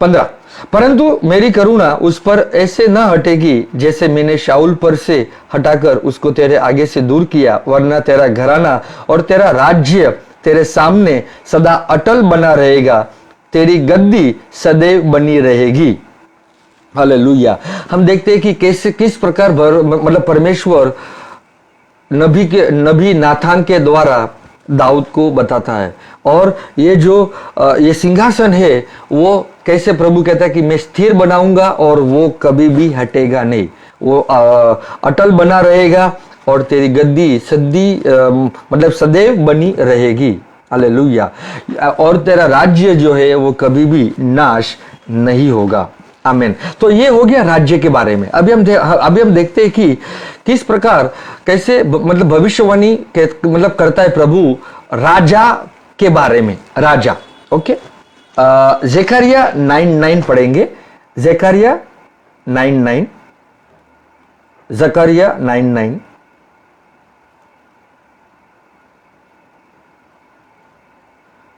15। परंतु मेरी करुणा उस पर ऐसे न हटेगी जैसे मैंने शाऊल पर से हटाकर उसको तेरे आगे से दूर किया, वरना तेरा घराना और तेरा राज्य तेरे सामने सदा अटल बना रहेगा, तेरी गद्दी सदैव बनी रहेगी। हालेलुया। हम देखते हैं कि किस प्रकार मतलब परमेश्वर नबी नाथान के द्वारा दाऊद को बताता है, और ये सिंहासन है वो कैसे प्रभु कहता है कि मैं स्थिर बनाऊंगा और वो कभी भी हटेगा नहीं, वो अटल बना रहेगा और तेरी गद्दी मतलब सदैव बनी रहेगी। हालेलुया। और तेरा राज्य जो है वो कभी भी नाश नहीं होगा। आमीन। तो ये हो गया राज्य के बारे में। अभी हम देखते हैं कि किस प्रकार कैसे मतलब भविष्यवाणी मतलब करता है प्रभु राजा के बारे में। राजा, ओके। ज़करिया 9:9 पढ़ेंगे। ज़करिया 9:9, ज़करिया 9:9।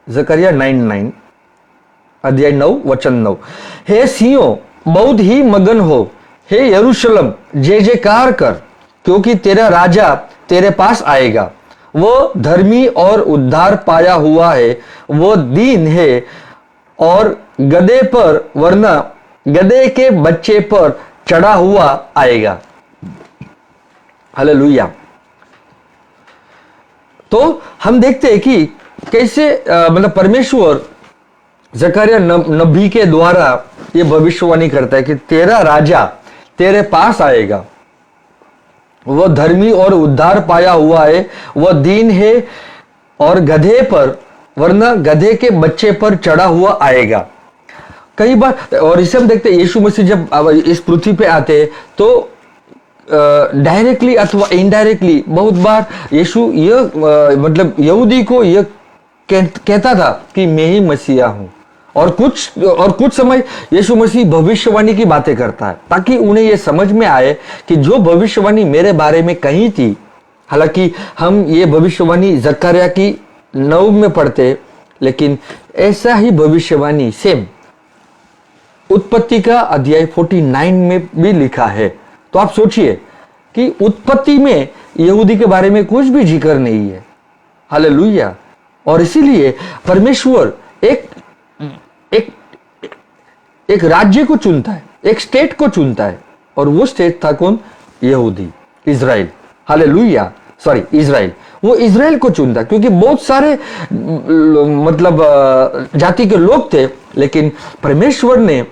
ज़करिया 9:9 अध्याय 9 वचन 9। हे सियों बहुत ही मगन हो, हे यरूशलेम जय जयकार कर, क्योंकि तेरा राजा तेरे पास आएगा। वो धर्मी और उद्धार पाया हुआ है, वो दीन है और गधे पर वरना गधे के बच्चे पर चढ़ा हुआ आएगा। हालेलुया। तो हम देखते हैं कि कैसे मतलब परमेश्वर ज़करिया नबी के द्वारा ये भविष्यवाणी करता है कि तेरा राजा तेरे पास आएगा, वह धर्मी और उद्धार पाया हुआ है, वह दीन है और गधे पर वरना गधे के बच्चे पर चढ़ा हुआ आएगा। कई बार और इसे हम देखते हैं यीशु मसीह जब इस पृथ्वी पे आते हैं तो डायरेक्टली अथवा इनडायरेक्टली बहुत बार यीशु यह मतलब यहूदी को यह कहता था कि मैं ही मसीहा हूं। और कुछ समय यीशु मसीह भविष्यवाणी की बातें करता है ताकि उन्हें यह समझ में आए कि जो भविष्यवाणी मेरे बारे में कही थी, हालांकि हम ये भविष्यवाणी ज़करिया की 9 में पढ़ते, लेकिन ऐसा ही भविष्यवाणी सेम उत्पत्ति का अध्याय 49 में भी लिखा है। तो आप सोचिए कि उत्पत्ति में यहूदी के बारे में कुछ भी जिक्र नहीं है। हालेलुया। और इसीलिए परमेश्वर एक राज्य को चुनता है, एक स्टेट को चुनता है, और वो स्टेट था कौन? यहूदी, इज़राइल। हालेलुया। Sorry, Israel. वो इज़राइल को चुनता क्योंकि बहुत सारे मतलब जाति के लोग थे, लेकिन परमेश्वर ने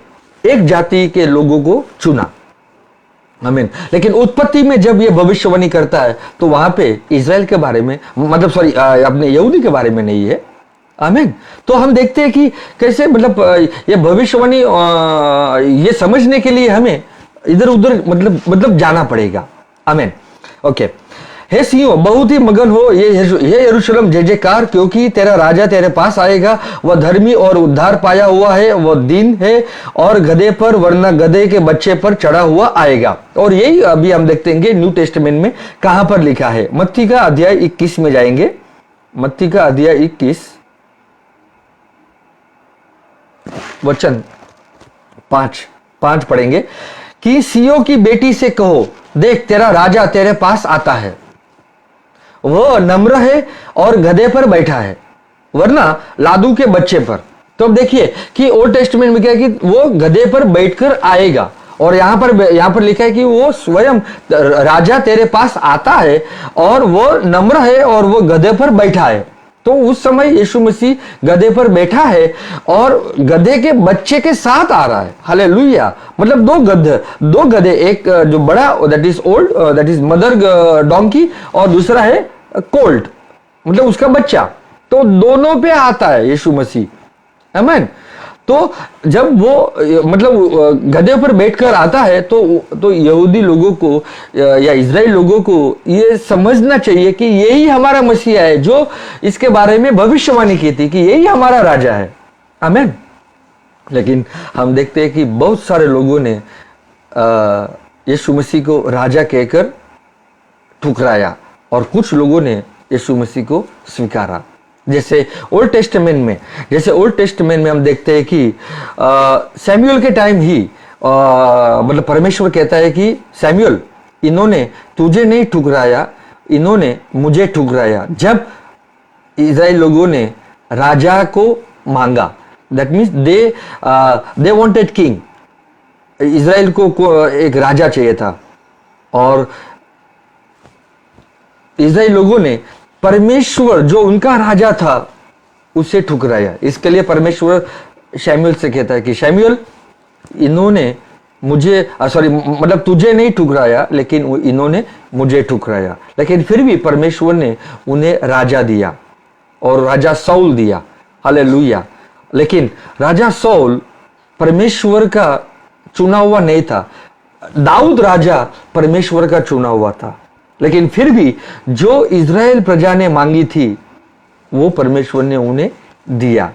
एक जाति के लोगों को चुना। आमीन। लेकिन उत्पत्ति में जब ये भविष्यवाणी करता है तो वहां पे इज़राइल के बारे में मतलब सॉरी अपने यहूदी के बारे में नहीं है। आमीन। तो हम देखते हैं कि कैसे मतलब ये भविष्यवाणी ये समझने के लिए हमें इधर उधर मतलब जाना पड़ेगा। आमीन। ओके। हे सियों बहुत ही मगन हो, ये यरूशलेम जय जयकार, क्योंकि तेरा राजा तेरे पास आएगा। वह धर्मी और उद्धार पाया हुआ है, वह दीन है और गधे पर वरना गधे के बच्चे पर चढ़ा हुआ आएगा। और यही अभी हम देखते हैं न्यू टेस्टमेंट में कहां पर लिखा है। मत्ती का अध्याय 21 में जाएंगे। मत्ती का अध्याय 21 वचन 5 पढ़ेंगे कि सियों की बेटी से कहो, देख तेरा राजा तेरे पास आता है, वह नम्र है और गधे पर बैठा है वरना लादू के बच्चे पर। तो अब देखिए कि ओल्ड टेस्टमेंट में क्या है कि वो गधे पर बैठकर आएगा, और यहां पर लिखा है कि वो स्वयं राजा तेरे पास आता है और वो नम्र है और वो गधे पर बैठा है। तो उस समय यीशु मसीह गधे पर बैठा है और गधे के बच्चे के साथ आ रहा है। हालेलुया। मतलब दो गधे, एक जो बड़ा that is old that is mother donkey, और दूसरा है कोल्ट मतलब उसका बच्चा। तो दोनों पे आता है यीशु मसीह। आमीन। तो जब वो मतलब गधे पर बैठकर आता है तो यहूदी लोगों को या इज़राइल लोगों को ये समझना चाहिए कि यही हमारा मसीहा है जो इसके बारे में भविष्यवाणी की थी कि यही हमारा राजा है। आमीन। लेकिन हम देखते हैं कि बहुत सारे लोगों ने यीशु मसीह को राजा कहकर ठुकराया और कुछ लोगों ने यीशु मसीह को स्वीकारा। जैसे ओल्ड टेस्टमेंट में हम देखते हैं कि सैमुअल के टाइम ही मतलब परमेश्वर कहता है कि सैमुअल, इन्होंने तुझे नहीं ठुकराया, इन्होंने मुझे ठुकराया। जब इज़राइल लोगों ने राजा को मांगा, that means they wanted king. Israel को एक राजा चाहिए था और इज़राइल लोगों ने परमेश्वर जो उनका राजा था उसे ठुकराया। इसके लिए परमेश्वर शमूएल से कहता है कि शमूएल, इन्होंने मुझे मतलब तुझे नहीं ठुकराया, लेकिन इन्होंने मुझे ठुकराया। लेकिन फिर भी परमेश्वर ने उन्हें राजा दिया और राजा सौल दिया, हालेलुया। लेकिन राजा सौल परमेश्वर का चुना हुआ नहीं था, दाऊद राजा परमेश्वर का चुना हुआ था। लेकिन फिर भी जो इज़राइल प्रजा ने मांगी थी वो परमेश्वर ने उन्हें दिया,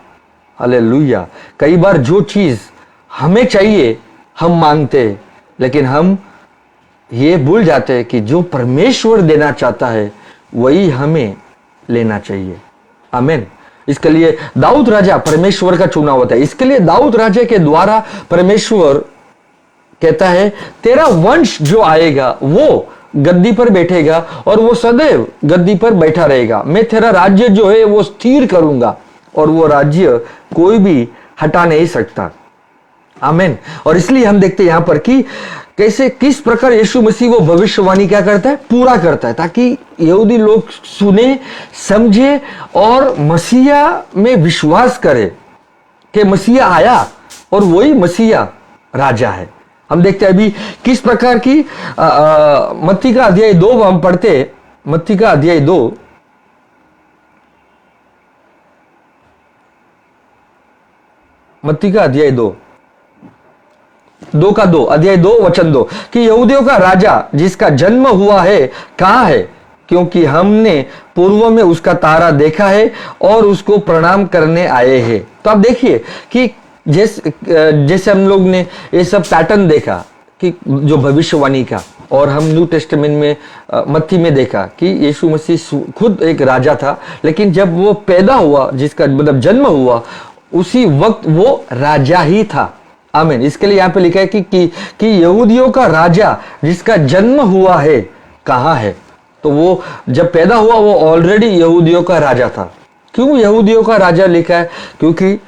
हालेलुया। कई बार जो चीज हमें चाहिए हम मांगते हैं, लेकिन हम ये भूल जाते हैं कि जो परमेश्वर देना चाहता है वही हमें लेना चाहिए, आमीन। इसके लिए दाऊद राजा परमेश्वर का चुना हुआ था। इसके लिए दाऊद राजा के द्वारा परमेश्वर कहता है तेरा वंश जो आएगा वो गद्दी पर बैठेगा और वो सदैव गद्दी पर बैठा रहेगा। मैं तेरा राज्य जो है वो स्थिर करूंगा और वो राज्य कोई भी हटा नहीं सकता, आमीन। और इसलिए हम देखते हैं यहां पर कि कैसे किस प्रकार यीशु मसीह वो भविष्यवाणी क्या करता है, पूरा करता है, ताकि यहूदी लोग सुने, समझे और मसीहा में विश्वास करे कि मसीहा आया और वही मसीहा राजा है। हम देखते हैं अभी किस प्रकार की मत्ती का अध्याय 2 हम पढ़ते, मत्ती का अध्याय 2 मत्ती का अध्याय 2 अध्याय 2 वचन 2 कि यहूदियों का राजा जिसका जन्म हुआ है कहां है, क्योंकि हमने पूर्व में उसका तारा देखा है और उसको प्रणाम करने आए हैं। तो आप देखिए कि जैसे हम लोग ने ये सब पैटर्न देखा कि जो भविष्यवाणी का, और हम न्यू टेस्टामेंट में मत्ती में देखा कि यीशु मसीह खुद एक राजा था, लेकिन जब वो पैदा हुआ, जिसका मतलब जन्म हुआ, उसी वक्त वो राजा ही था, आमीन। इसके लिए यहाँ पे लिखा है कि यहूदियों का राजा जिसका जन्म हुआ है कहाँ है। तो वो जब पैदा हुआ वो ऑलरेडी यहूदियों का राजा था। क्यों यहूदियों का राजा लिखा है? क्योंकि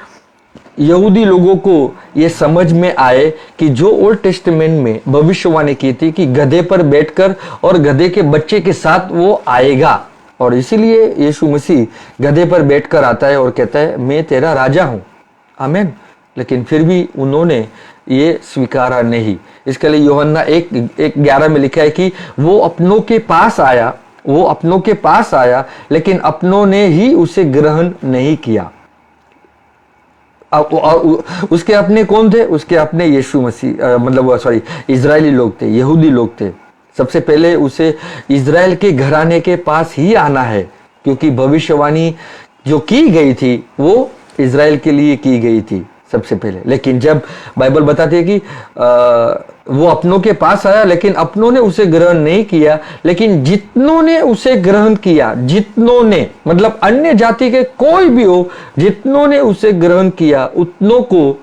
यहूदी लोगों को ये समझ में आए कि जो ओल्ड टेस्टामेंट में भविष्यवाणी की थी कि गधे पर बैठकर और गधे के बच्चे के साथ वो आएगा, और इसीलिए यीशु मसीह गधे पर बैठकर आता है और कहता है मैं तेरा राजा हूं, आमीन। लेकिन फिर भी उन्होंने ये स्वीकारा नहीं। इसके लिए यूहन्ना 1:11 में लिखा है कि वो अपनों के पास आया लेकिन अपनों ने ही उसे ग्रहण नहीं किया। और उसके अपने कौन थे? उसके अपने यीशु मसीह इजरायली लोग थे, यहूदी लोग थे। सबसे पहले उसे इजराइल के घराने के पास ही आना है, क्योंकि भविष्यवाणी जो की गई थी वो इजराइल के लिए की गई थी सबसे पहले। लेकिन जब बाइबल बताती है कि वो अपनों के पास आया लेकिन अपनों ने उसे ग्रहण नहीं किया, लेकिन जितनों ने उसे ग्रहण किया, जितनों ने मतलब अन्य जाति के कोई भी हो, जितनों ने उसे ग्रहण किया उतनों को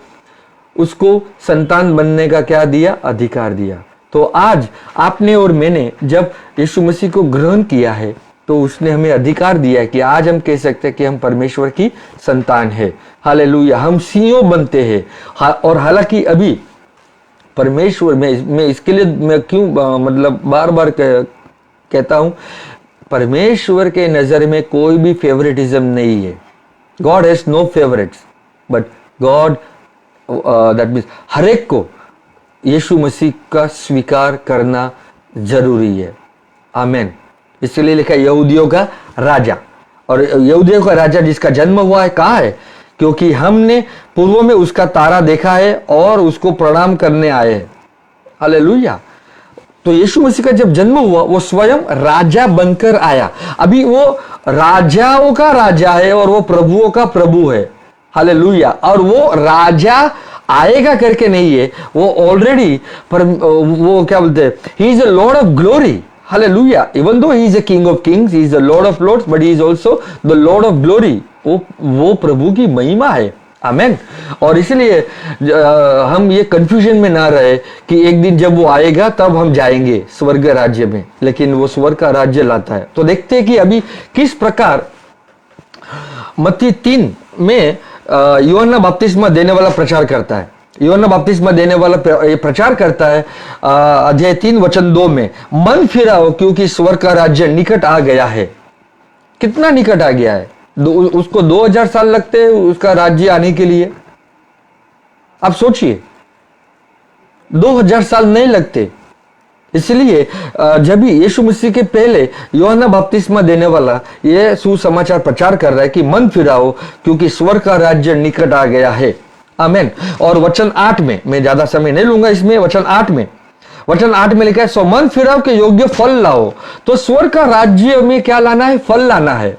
उसको संतान बनने का क्या दिया? अधिकार दिया। तो आज आपने और मैंने जब यीशु मसीह को ग्रहण किया है तो उसने हमें अधिकार दिया है कि आज हम कह सकते हैं कि हम परमेश्वर की संतान है, हालेलुया। हम सिंहों बनते हैं। और हालांकि अभी परमेश्वर मैं इसके लिए मैं क्यों बार बार कहता हूं, परमेश्वर के नजर में कोई भी फेवरेटिज्म नहीं है। God has no favourites, but God that means हर एक को यीशु मसीह का स्वीकार करना जरूरी है, आमीन। इसलिए लिखा है यहूदियों का राजा, और यहूदियों का राजा जिसका जन्म हुआ है कहाँ है? क्योंकि हमने पूर्व में उसका तारा देखा है और उसको प्रणाम करने आए हैं, हालेलुया। तो यीशु मसीह का जब जन्म हुआ वो स्वयं राजा बनकर आया। अभी वो राजाओं का राजा है और वो प्रभुओं का प्रभु है, हालेलुया। और वो राजा आएगा करके नहीं है, वो ऑलरेडी वो क्या बोलते हैं, he is a Lord of glory, Hallelujah. Even though he is a king of kings, he is the Lord of lords, but he is also the Lord of glory. वो प्रभु की महिमा है, आमेन। और इसलिए हम ये कंफ्यूजन में ना रहे कि एक दिन जब वो आएगा तब हम जाएंगे स्वर्ग राज्य में, लेकिन वो स्वर्ग का राज्य लाता है। तो देखते हैं कि अभी किस प्रकार मत्ती 3 में यूहन्ना बपतिस्मा देने वाला प्रचार करता है। यूहन्ना बपतिस्मा देने वाला प्रचार करता है अध्याय 3 वचन 2 में, मन फिराओ क्योंकि स्वर्ग का राज्य निकट आ गया है। कितना निकट आ गया है? उसको 2000 साल लगते हैं उसका राज्य आने के लिए। आप सोचिए, 2000 साल नहीं लगते, इसलिए जब भी यीशु मसीह के पहले यूहन्ना बपतिस्मा देने वाला ये सुसमाचार प्रचार कर रहा है कि मन फिराओ क्योंकि स्वर्ग का राज्य निकट आ गया है। आमेन। और वचन 8 में, मैं ज्यादा समय नहीं लूंगा इसमें, वचन 8 में लिखा है, सो मन फिराओ के योग्य फल लाओ। तो स्वर्ग का राज्य में क्या लाना है? फल लाना है।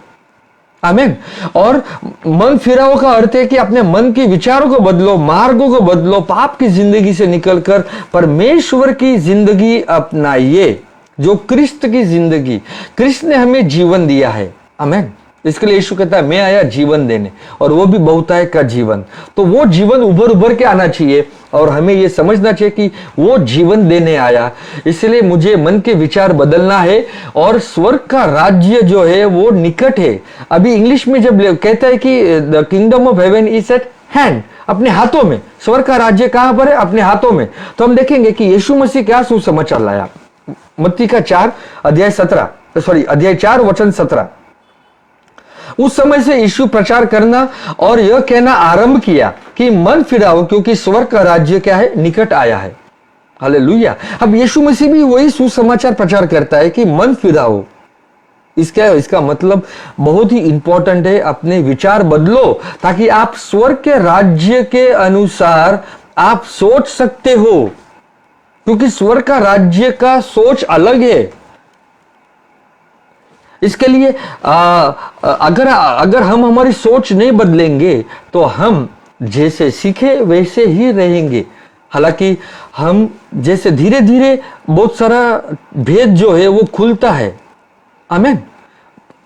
आमीन। और मन फिराओ का अर्थ है कि अपने मन के विचारों को बदलो, मार्गों को बदलो, पाप की जिंदगी से निकलकर परमेश्वर की जिंदगी अपनाइए, जो क्रिस्त की जिंदगी, क्रिस्त ने हमें जीवन दिया है। आमीन। इसके लिए यीशु कहता है मैं आया जीवन देने, और वो भी बहुतायत का जीवन। तो वो जीवन उभर के आना चाहिए और हमें ये समझना चाहिए कि वो जीवन देने आया, इसलिए मुझे मन के विचार बदलना है और स्वर्ग का राज्य जो है वो निकट है। अभी इंग्लिश में जब कहता है कि the kingdom of heaven is eight hand, अपने हाथों में, स्वर्ग का राज्य कहां पर है? अपने हाथों में। तो हम देखेंगे कि यीशु मसीह क्या सुसमाचार लाया। मत्ती का अध्याय 4 वचन 17। उस समय से यीशु प्रचार करना और यह कहना आरंभ किया कि मन फिराओ क्योंकि स्वर्ग का राज्य क्या है? निकट आया है। हालेलुया। अब यीशु मसीह भी वही सुसमाचार प्रचार करता है कि मन फिराओ। इसका मतलब बहुत ही इंपॉर्टेंट है, अपने विचार बदलो ताकि आप स्वर्ग के राज्य के अनुसार आप सोच सकते हो, क्योंकि स्वर्ग का राज्य का सोच अलग है। इसके लिए अगर हम हमारी सोच नहीं बदलेंगे तो हम जैसे सीखे वैसे ही रहेंगे। हालांकि हम जैसे धीरे धीरे बहुत सारा भेद जो है वो खुलता है। आमीन।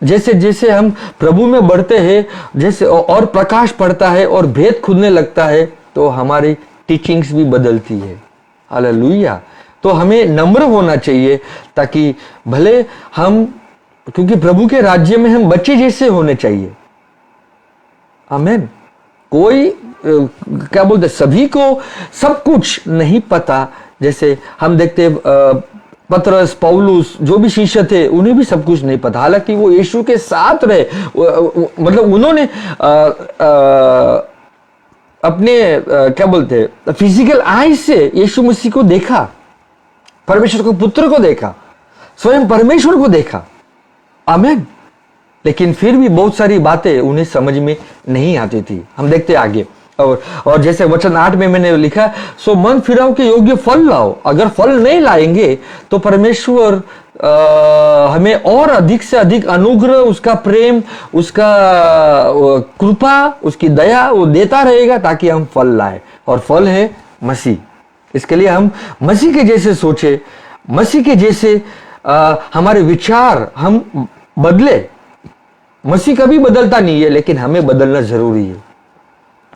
जैसे जैसे हम प्रभु में बढ़ते हैं, जैसे और प्रकाश पड़ता है और भेद खुलने लगता है, तो हमारी टीचिंग्स भी बदलती है। हालेलुया। तो हमें नम्र होना चाहिए ताकि भले हम, क्योंकि प्रभु के राज्य में हम बच्चे जैसे होने चाहिए। आमीन। कोई क्या बोलते, सभी को सब कुछ नहीं पता। जैसे हम देखते पतरस, पौलुस, जो भी शिष्य थे, उन्हें भी सब कुछ नहीं पता, हालांकि वो यीशु के साथ रहे। मतलब उन्होंने अपने क्या बोलते फिजिकल आई से यीशु मसीह को देखा, परमेश्वर को, पुत्र को देखा, स्वयं परमेश्वर को देखा। आमीन। लेकिन फिर भी बहुत सारी बातें उन्हें समझ में नहीं आती थी। हम देखते आगे, और जैसे वचन 8 में मैंने लिखा, सो मन फिराओ के योग्य फल लाओ। अगर फल नहीं लाएंगे तो परमेश्वर हमें और अधिक से अधिक अनुग्रह, उसका प्रेम, उसका कृपा, उसकी दया वो देता रहेगा ताकि हम फल लाए। और फल है मसीह। इसके लिए हम मसीह के जैसे सोचे, मसीह के जैसे हमारे विचार हम बदले। मसीह कभी बदलता नहीं है, लेकिन हमें बदलना जरूरी है।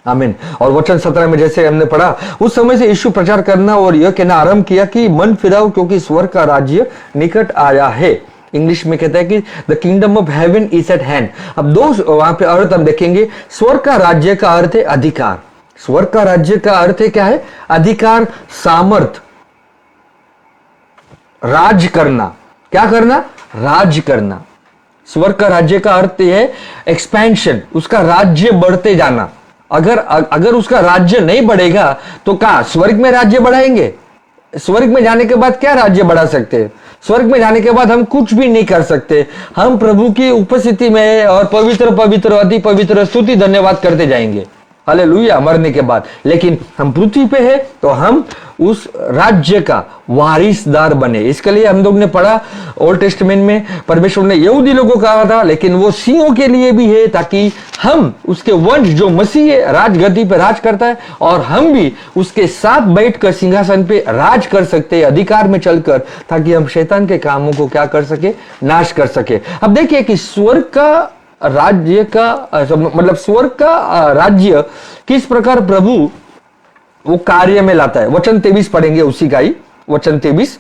आमीन। और वचन 17 में जैसे हमने पढ़ा, उस समय से यीशु प्रचार करना और यह कहना आरंभ किया कि मन फिराओ क्योंकि स्वर्ग का राज्य निकट आया है। इंग्लिश में कहता है कि the kingdom of heaven is eight hand. अब दो वहां पे अर्थ हम देखेंगे। स्वर्ग का राज्य का अर्थ है अधिकार। स्वर्ग का राज्य का अर्थ है क्या है? अधिकार, सामर्थ, राज करना। क्या करना? राज करना। स्वर्ग का राज्य का अर्थ है एक्सपेंशन, उसका राज्य बढ़ते जाना। अगर उसका राज्य नहीं बढ़ेगा तो क्या स्वर्ग में राज्य बढ़ाएंगे? स्वर्ग में जाने के बाद क्या राज्य बढ़ा सकते हैं? स्वर्ग में जाने के बाद हम कुछ भी नहीं कर सकते। हम प्रभु की उपस्थिति में और पवित्र पवित्र अति पवित्र स्तुति धन्यवाद करते जाएंगे। हालेलुया, मरने के बाद। लेकिन हम पृथ्वी पे है तो हम उस राज्य का वारिसदार बने। इसके लिए हम लोग ने पढ़ा ओल्ड टेस्टमेंट में, परमेश्वर ने यहूदी लोगों को कहा था, लेकिन वो सिंहों के लिए भी है ताकि हम उसके वंश, जो मसीह है, राजगद्दी पे राज करता है, और हम भी उसके साथ बैठकर सिंहासन पे राज कर सकते हैं, अधिकार में चलकर, ताकि हम शैतान के कामों को क्या कर सके? नाश कर सके। अब देखिए कि स्वर्ग का राज्य का मतलब स्वर्ग का राज्य किस प्रकार प्रभु वो कार्य में लाता है। वचन 23 पढ़ेंगे उसी का ही, वचन 23।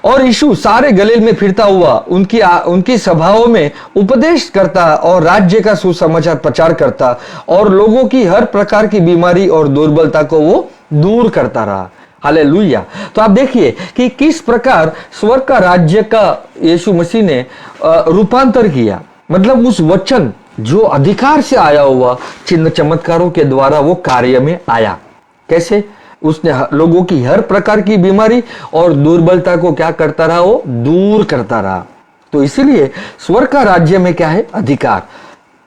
और यीशु सारे गलील में फिरता हुआ उनकी सभाओं में उपदेश करता और राज्य का सुसमाचार प्रचार करता और लोगों की हर प्रकार की बीमारी और दुर्बलता को वो दूर करता रहा। हालेलुया। तो आप देखिए कि किस प्रकार स्वर्ग का राज्य का यीशु मसीह ने रूपांतर किया। मतलब उस वचन जो अधिकार से आया हुआ चिन्ह चमत्कारों के द्वारा वो कार्य में आया। कैसे? उसने लोगों की हर प्रकार की बीमारी और दुर्बलता को क्या करता रहा, वो दूर करता रहा। तो इसीलिए स्वर्ग का राज्य में क्या है, अधिकार,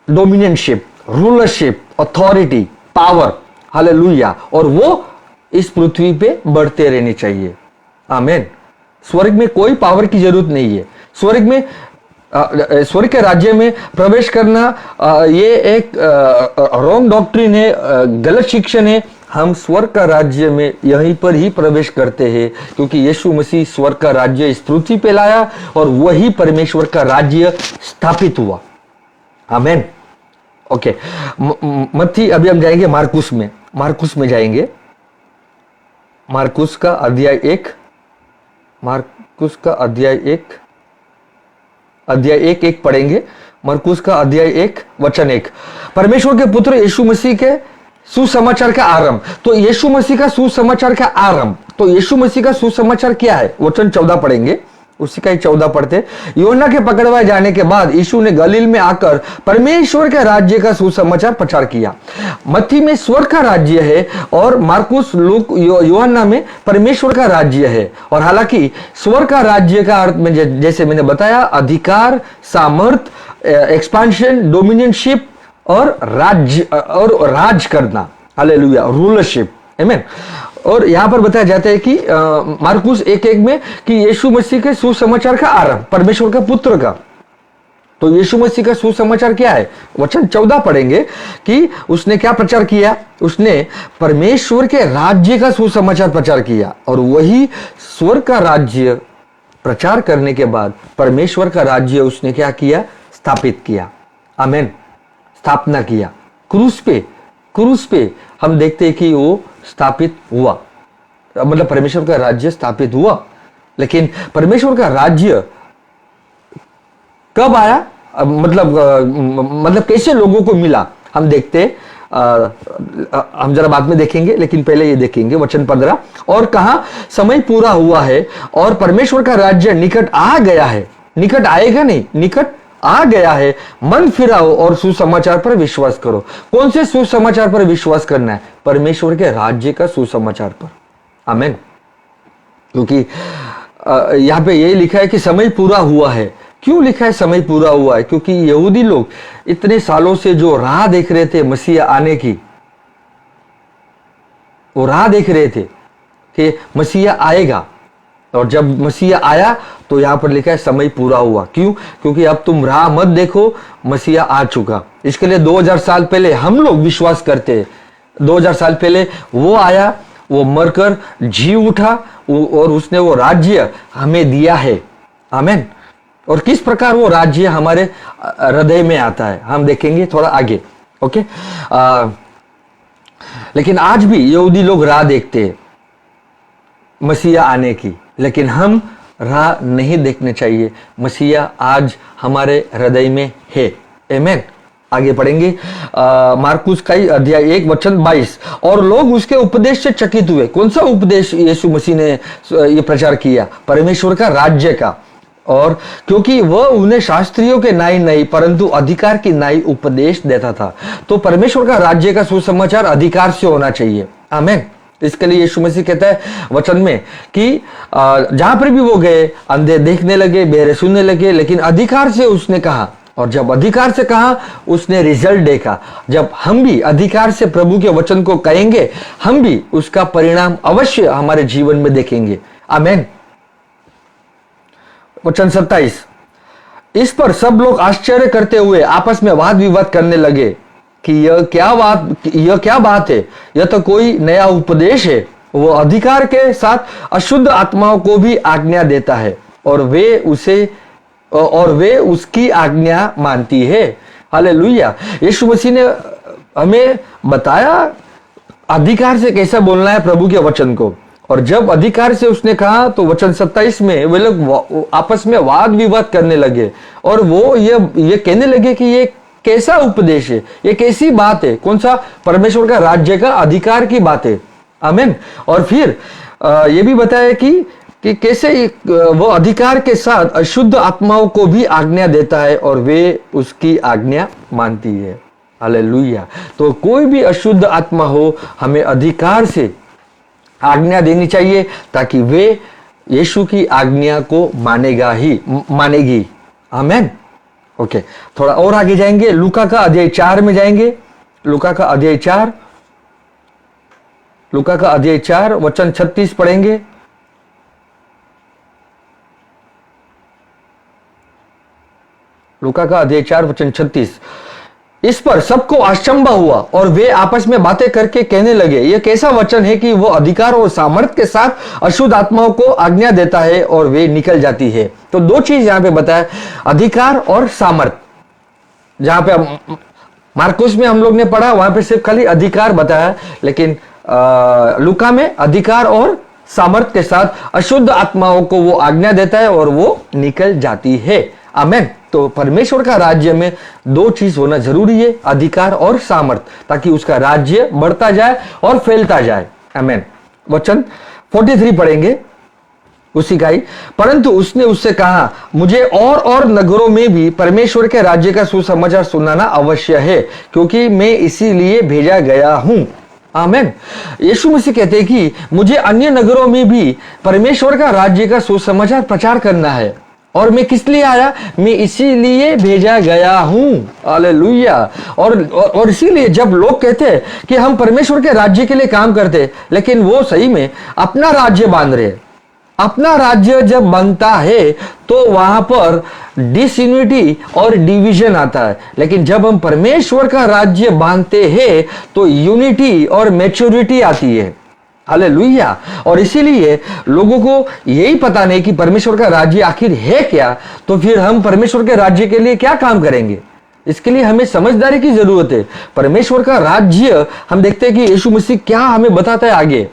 डोमिनियनशिप, रूलरशिप, अथॉरिटी, पावर, हालेलुया, और वो इस पृथ्वी पे बढ़ते रहने चाहिए। आमीन। स्वर्ग में कोई पावर की जरूरत नहीं है। स्वर्ग के राज्य में प्रवेश करना ये एक रॉन्ग डॉक्ट्रिन है, गलत शिक्षण है। हम स्वर्ग का राज्य में यहीं पर ही प्रवेश करते हैं, क्योंकि यीशु मसीह स्वर्ग का राज्य इस पृथ्वी पे लाया और वही परमेश्वर का राज्य स्थापित हुआ। आमीन। ओके, मत्ती, अभी हम जाएंगे मार्कुस में जाएंगे। मार्कुस का अध्याय 1 पढ़ेंगे। मरकुस का अध्याय 1 वचन 1। परमेश्वर के पुत्र यीशु मसीह के सुसमाचार का आरंभ। तो यीशु मसीह का सुसमाचार का आरंभ, तो यीशु मसीह का सुसमाचार क्या है, वचन 14 पढ़ेंगे, उसी का ही 14 पढ़ते। योना के पकड़वाए जाने के बाद यीशु ने गलील में आकर परमेश्वर के राज्य का सुसमाचार प्रचार किया। मत्ती में स्वर्ग का राज्य है और मार्कुस, लूक, यूहन्ना में परमेश्वर का राज्य है। और हालांकि स्वर्ग का राज्य का अर्थ में जैसे मैंने बताया, अधिकार, सामर्थ, एक्सपांशन, डोमिनियनशिप और राज करना, हालेलुया, रूलरशिप, आमीन। और यहां पर बताया जाता है कि मार्कुस 1:1 में कि यीशु मसीह के सुसमाचार का आरंभ, परमेश्वर का पुत्र का। तो यीशु मसीह का सुसमाचार क्या है, वचन 14 पढ़ेंगे कि उसने क्या प्रचार किया, उसने परमेश्वर के राज्य का सुसमाचार प्रचार किया। और वही स्वर्ग का राज्य प्रचार करने के बाद परमेश्वर का राज्य उसने क्या किया, स्थापित किया। आमीन। स्थापना किया क्रूस पे हम देखते हैं कि वो स्थापित हुआ, मतलब परमेश्वर का राज्य स्थापित हुआ। लेकिन परमेश्वर का राज्य कब आया, मतलब कैसे लोगों को मिला, हम देखते, हम जरा बाद में देखेंगे, लेकिन पहले ये देखेंगे वचन 15। और कहा, समय पूरा हुआ है और परमेश्वर का राज्य निकट आ गया है। निकट आएगा नहीं, निकट आ गया है। मन फिराओ और सुसमाचार पर विश्वास करो। कौन से सुसमाचार पर विश्वास करना है, परमेश्वर के राज्य का सुसमाचार पर। आमीन। क्योंकि यहां पे यही लिखा है कि समय पूरा हुआ है। क्यों लिखा है समय पूरा हुआ है, क्योंकि यहूदी लोग इतने सालों से जो राह देख रहे थे मसीह आने की, वो राह देख रहे थे कि मसीह आएगा, और जब मसीह आया तो यहां पर लिखा है समय पूरा हुआ। क्यों, क्योंकि अब तुम राह मत देखो, मसीह आ चुका। इसके लिए 2000 साल पहले हम लोग विश्वास करते हैं, 2000 साल पहले वो आया, वो मरकर जी उठा और उसने वो राज्य हमें दिया है। आमीन। और किस प्रकार वो राज्य हमारे हृदय में आता है हम देखेंगे थोड़ा आगे। ओके, लेकिन आज भी यहूदी लोग राह देखते हैं मसीहा आने की, लेकिन हम राह नहीं देखने चाहिए। मसीहा आज हमारे हृदय में है। आमीन। आगे पढ़ेंगे मार्कुस का ही अध्याय 1 वचन 22। और लोग उसके उपदेश से चकित हुए। कौन सा उपदेश यीशु मसीह ने ये प्रचार किया, परमेश्वर का राज्य का। और क्योंकि वह उन्हें शास्त्रियों के नाई नहीं परंतु अधिकार की नाई उपदेश देता था। तो परमेश्वर का राज्य का सुसमाचार अधिकार से होना चाहिए। आमीन। इसके लिए यीशु मसीह कहता है वचन में कि जहां पर भी वो गए, अंधे देखने लगे, बहरे सुनने लगे, लेकिन अधिकार से उसने कहा। और जब अधिकार से कहा, उसने रिजल्ट देखा। जब हम भी अधिकार से प्रभु के वचन को कहेंगे, हम भी उसका परिणाम अवश्य हमारे जीवन में देखेंगे। आमीन। वचन 27। इस पर सब लोग आश्चर्य करते हुए आपस में वाद विवाद करने लगे कि यह क्या बात है, यह तो कोई नया उपदेश है। वो अधिकार के साथ अशुद्ध आत्माओं को भी आज्ञा देता है और वे उसकी आज्ञा मानती है। हालेलुया। यीशु मसीह ने हमें बताया अधिकार से कैसा बोलना है प्रभु के वचन को। और जब अधिकार से उसने कहा तो वचन 27 में वे लोग आपस में वाद विवाद करने लगे और वो ये कहने लगे कि ये कैसा उपदेश है, ये कैसी बात है, कौन सा परमेश्वर का राज्य का अधिकार की बात है। आमीन। और फिर ये भी बताया कि कैसे वो अधिकार के साथ अशुद्ध आत्माओं को भी आज्ञा देता है और वे उसकी आज्ञा मानती है। हालेलुया। तो कोई भी अशुद्ध आत्मा हो, हमें अधिकार से आज्ञा देनी चाहिए ताकि वे यीशु की आज्ञा को मानेगी। आमेन। ओके, थोड़ा और आगे जाएंगे, लूका का अध्याय 4 में जाएंगे। लूका का अध्याय 4 वचन 36 पढ़ेंगे। लूका का अध्याय 4 वचन 36। इस पर सबको आश्चर्य हुआ और वे आपस में बातें करके कहने लगे, यह कैसा वचन है कि वो अधिकार और सामर्थ के साथ अशुद्ध आत्माओं को आज्ञा देता है और वे निकल जाती है। तो दो चीज यहां पे बताया, अधिकार और सामर्थ। जहां पे मार्कुस में हम लोग ने पढ़ा वहां पे सिर्फ खाली अधिकार बताया, लेकिन लूका में अधिकार और सामर्थ के साथ अशुद्ध आत्माओं को वो आज्ञा देता है और वो निकल जाती है। आमेन। तो परमेश्वर का राज्य में दो चीज होना जरूरी है, अधिकार और सामर्थ, ताकि उसका राज्य बढ़ता जाए और फैलता जाए। आमेन। वचन 43 पढ़ेंगे उसी का ही। परंतु उसने उससे कहा, मुझे और नगरों में भी परमेश्वर के राज्य का सुसमाचार सुनाना अवश्य है, क्योंकि मैं इसीलिए भेजा गया हूं। आमेन। यीशु मसीह कहते हैं कि मुझे अन्य नगरों में भी परमेश्वर का राज्य का सुसमाचार प्रचार करना है, और मैं किस लिए आया? मैं इसीलिए भेजा गया हूं। हालेलुया। और इसीलिए जब लोग कहते हैं कि हम परमेश्वर के राज्य के लिए काम करते, लेकिन वो सही में अपना राज्य बांध रहे, अपना राज्य जब बनता है तो वहां पर डिसयूनिटी और डिवीजन आता है। लेकिन जब हम परमेश्वर का राज्य बांधते हैं तो यूनिटी और मैच्योरिटी आती है। हालेलुया। और इसीलिए लोगों को यही पता नहीं कि परमेश्वर का राज्य आखिर है क्या, तो फिर हम परमेश्वर के राज्य के लिए क्या काम करेंगे? इसके लिए हमें समझदारी की जरूरत है। परमेश्वर का राज्य हम देखते हैं कि यीशु मसीह क्या हमें बताता है आगे।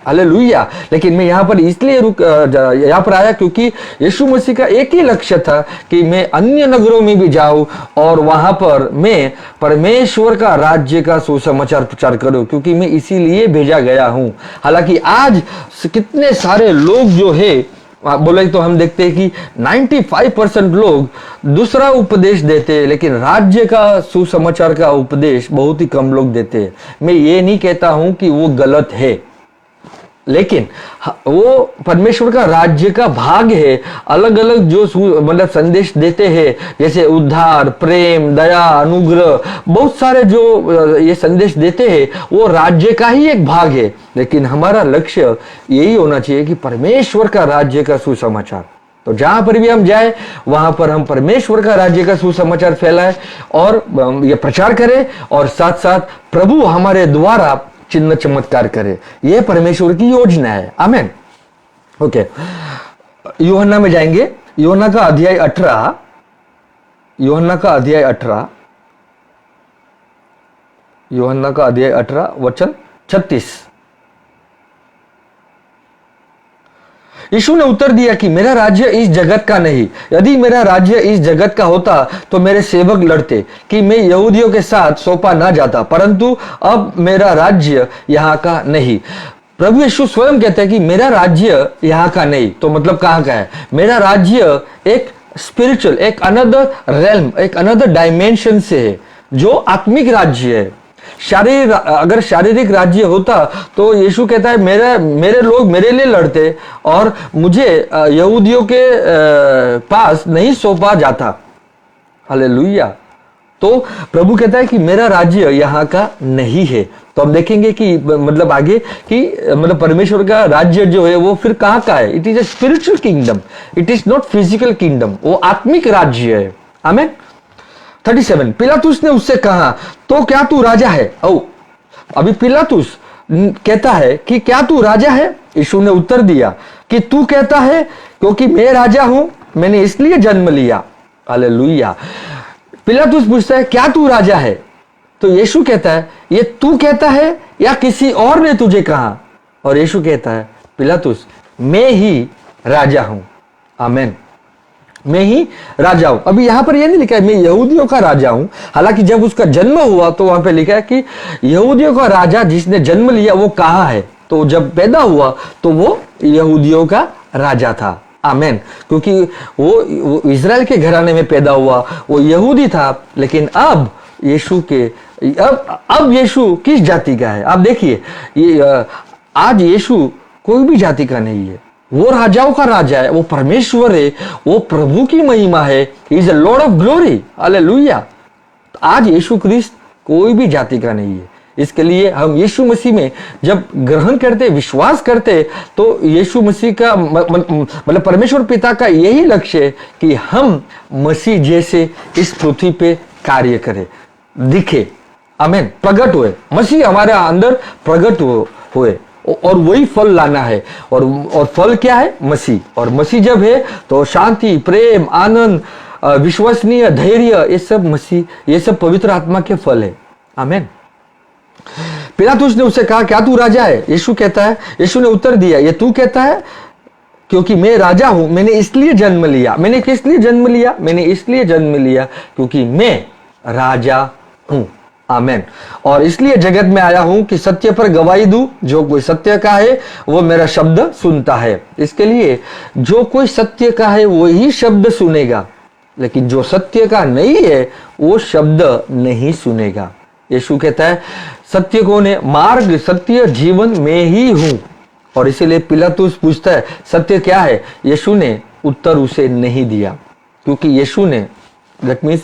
हालेलुया। लेकिन मैं यहां पर इसलिए यहां पर आया क्योंकि यीशु मसीह का एक ही लक्ष्य था कि मैं अन्य नगरों में भी जाऊं और वहां पर मैं परमेश्वर का राज्य का सुसमाचार प्रचार करूं, क्योंकि मैं इसीलिए भेजा गया हूं। हालांकि आज कितने सारे लोग जो है बोले तो हम देखते हैं कि 95% लोग दूसरा उपदेश देते हैं, लेकिन राज्य का सुसमाचार का उपदेश बहुत ही कम लोग देते हैं। मैं ये नहीं कहता हूं कि वो गलत है, लेकिन वो परमेश्वर का राज्य का भाग है। अलग अलग जो मतलब संदेश देते हैं, जैसे उद्धार, प्रेम, दया, अनुग्रह, बहुत सारे जो ये संदेश देते हैं वो राज्य का ही एक भाग है। लेकिन हमारा लक्ष्य यही होना चाहिए कि परमेश्वर का राज्य का सुसमाचार, तो जहां पर भी हम जाए वहां पर हम परमेश्वर का राज्य का सुसमाचार फैलाएं और ये प्रचार करें, और साथ साथ प्रभु हमारे द्वारा चिन्ह चमत्कार करे। यह परमेश्वर की योजना है। आमेन। ओके, यूहन्ना में जाएंगे। यूहन्ना का अध्याय 18 वचन 36। यीशु ने उत्तर दिया कि मेरा राज्य इस जगत का नहीं। यदि मेरा राज्य इस जगत का होता तो मेरे सेवक लड़ते कि मैं यहूदियों के साथ सौंपा ना जाता, परंतु अब मेरा राज्य यहाँ का नहीं। प्रभु यीशु स्वयं कहते हैं कि मेरा राज्य यहाँ का नहीं, तो मतलब कहाँ का है? मेरा राज्य एक स्पिरिचुअल, एक अनदर रेल्म, एक अनदर डायमेंशन से है, जो आत्मिक राज्य है। अगर शारीरिक राज्य होता तो यीशु कहता है मेरे लोग मेरे लिए लड़ते और मुझे यहूदियों के पास नहीं सौंपा जाता। हालेलुया। तो प्रभु कहता है कि मेरा राज्य यहाँ का नहीं है। तो हम देखेंगे कि मतलब आगे कि मतलब परमेश्वर का राज्य जो है वो फिर कहाँ का है? It is a spiritual kingdom, it is not physical kingdom. वो आत्मिक राज्य है। आमीन। 37। पिलातुस ने उससे कहा, तो क्या तू राजा है? अभी पिलातुस कहता है कि क्या तू राजा है? यीशु ने उत्तर दिया कि तू कहता है, क्योंकि मैं राजा हूं, मैंने इसलिए जन्म लिया। हालेलुया। पिलातुस पूछता है क्या तू राजा है? तो यीशु कहता है ये तू कहता है या किसी और ने तुझे कहा? और यीशु कहता है पिलातुस मैं ही राजा हूं। आमीन। मैं ही राजा हूं। अभी यहां पर यह नहीं लिखा है मैं यहूदियों का राजा हूं। हालांकि जब उसका जन्म हुआ तो वहां पे लिखा है कि यहूदियों का राजा जिसने जन्म लिया वो कहां है? तो जब पैदा हुआ तो वो यहूदियों का राजा था। आमीन। क्योंकि वो इजराइल के घराने में पैदा हुआ, वो यहूदी था। लेकिन अब यीशु के अब यीशु किस जाति का है? आप देखिए, ये आज यीशु कोई भी जाति का नहीं है, वो राजाओं का राजा है, वो परमेश्वर है, वो प्रभु की महिमा है, is a Lord of glory, hallelujah. आज यीशु ख्रिस्त कोई भी जाति का नहीं है। इसके लिए हम यीशु मसीह में जब ग्रहण करते, विश्वास करते, तो यीशु मसीह का मतलब परमेश्वर पिता का यही लक्ष्य है कि हम मसीह जैसे इस पृथ्वी पे कार्य करें, दिखे, आमीन, प्रकट हुए, मसीह हमारे अंदर प्रकट हुए और वही फल लाना है। और फल क्या है? मसीह। और मसीह जब है तो शांति, प्रेम, आनंद, विश्वसनीय, धैर्य, ये सब मसीह, ये सब पवित्र आत्मा के फल है, आमीन। पिलातुस ने उससे कहा, क्या तू राजा है? यीशु कहता है, यीशु ने उत्तर दिया, ये तू कहता है क्योंकि मैं राजा हूं, मैंने इसलिए जन्म लिया। मैंने किस लिए जन्म लिया? मैंने इसलिए जन्म लिया क्योंकि मैं राजा हूं, आमीन। और इसलिए जगत में आया हूं कि सत्य पर गवाही दूं। जो कोई सत्य का है वो मेरा शब्द सुनता है। इसके लिए जो कोई सत्य का है वही शब्द सुनेगा, लेकिन जो सत्य का नहीं है वो शब्द नहीं सुनेगा। यीशु कहता है, सत्य कौन है? मार्ग, सत्य, जीवन मैं ही हूं। और इसीलिए पिलातुस पूछता है, सत्य क्या है? यीशु ने उत्तर उसे नहीं दिया, क्योंकि यीशु ने, दैट मीन्स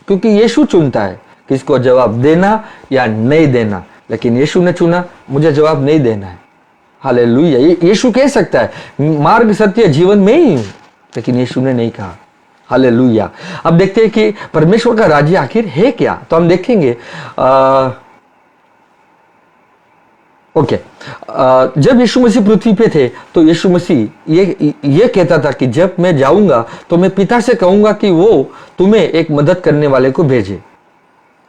क्योंकि यीशु चुनता है किसको जवाब देना या नहीं देना। लेकिन यीशु ने चुना, मुझे जवाब नहीं देना है, हालेलुया। यीशु कह सकता है मार्ग, सत्य, जीवन में ही हूं, लेकिन यीशु ने नहीं कहा, हालेलुया। अब देखते हैं कि परमेश्वर का राज्य आखिर है क्या। तो हम देखेंगे जब यीशु मसीह पृथ्वी पे थे तो यीशु मसीह ये कहता था कि जब मैं जाऊंगा तो मैं पिता से कहूंगा कि वो तुम्हें एक मदद करने वाले को भेजे,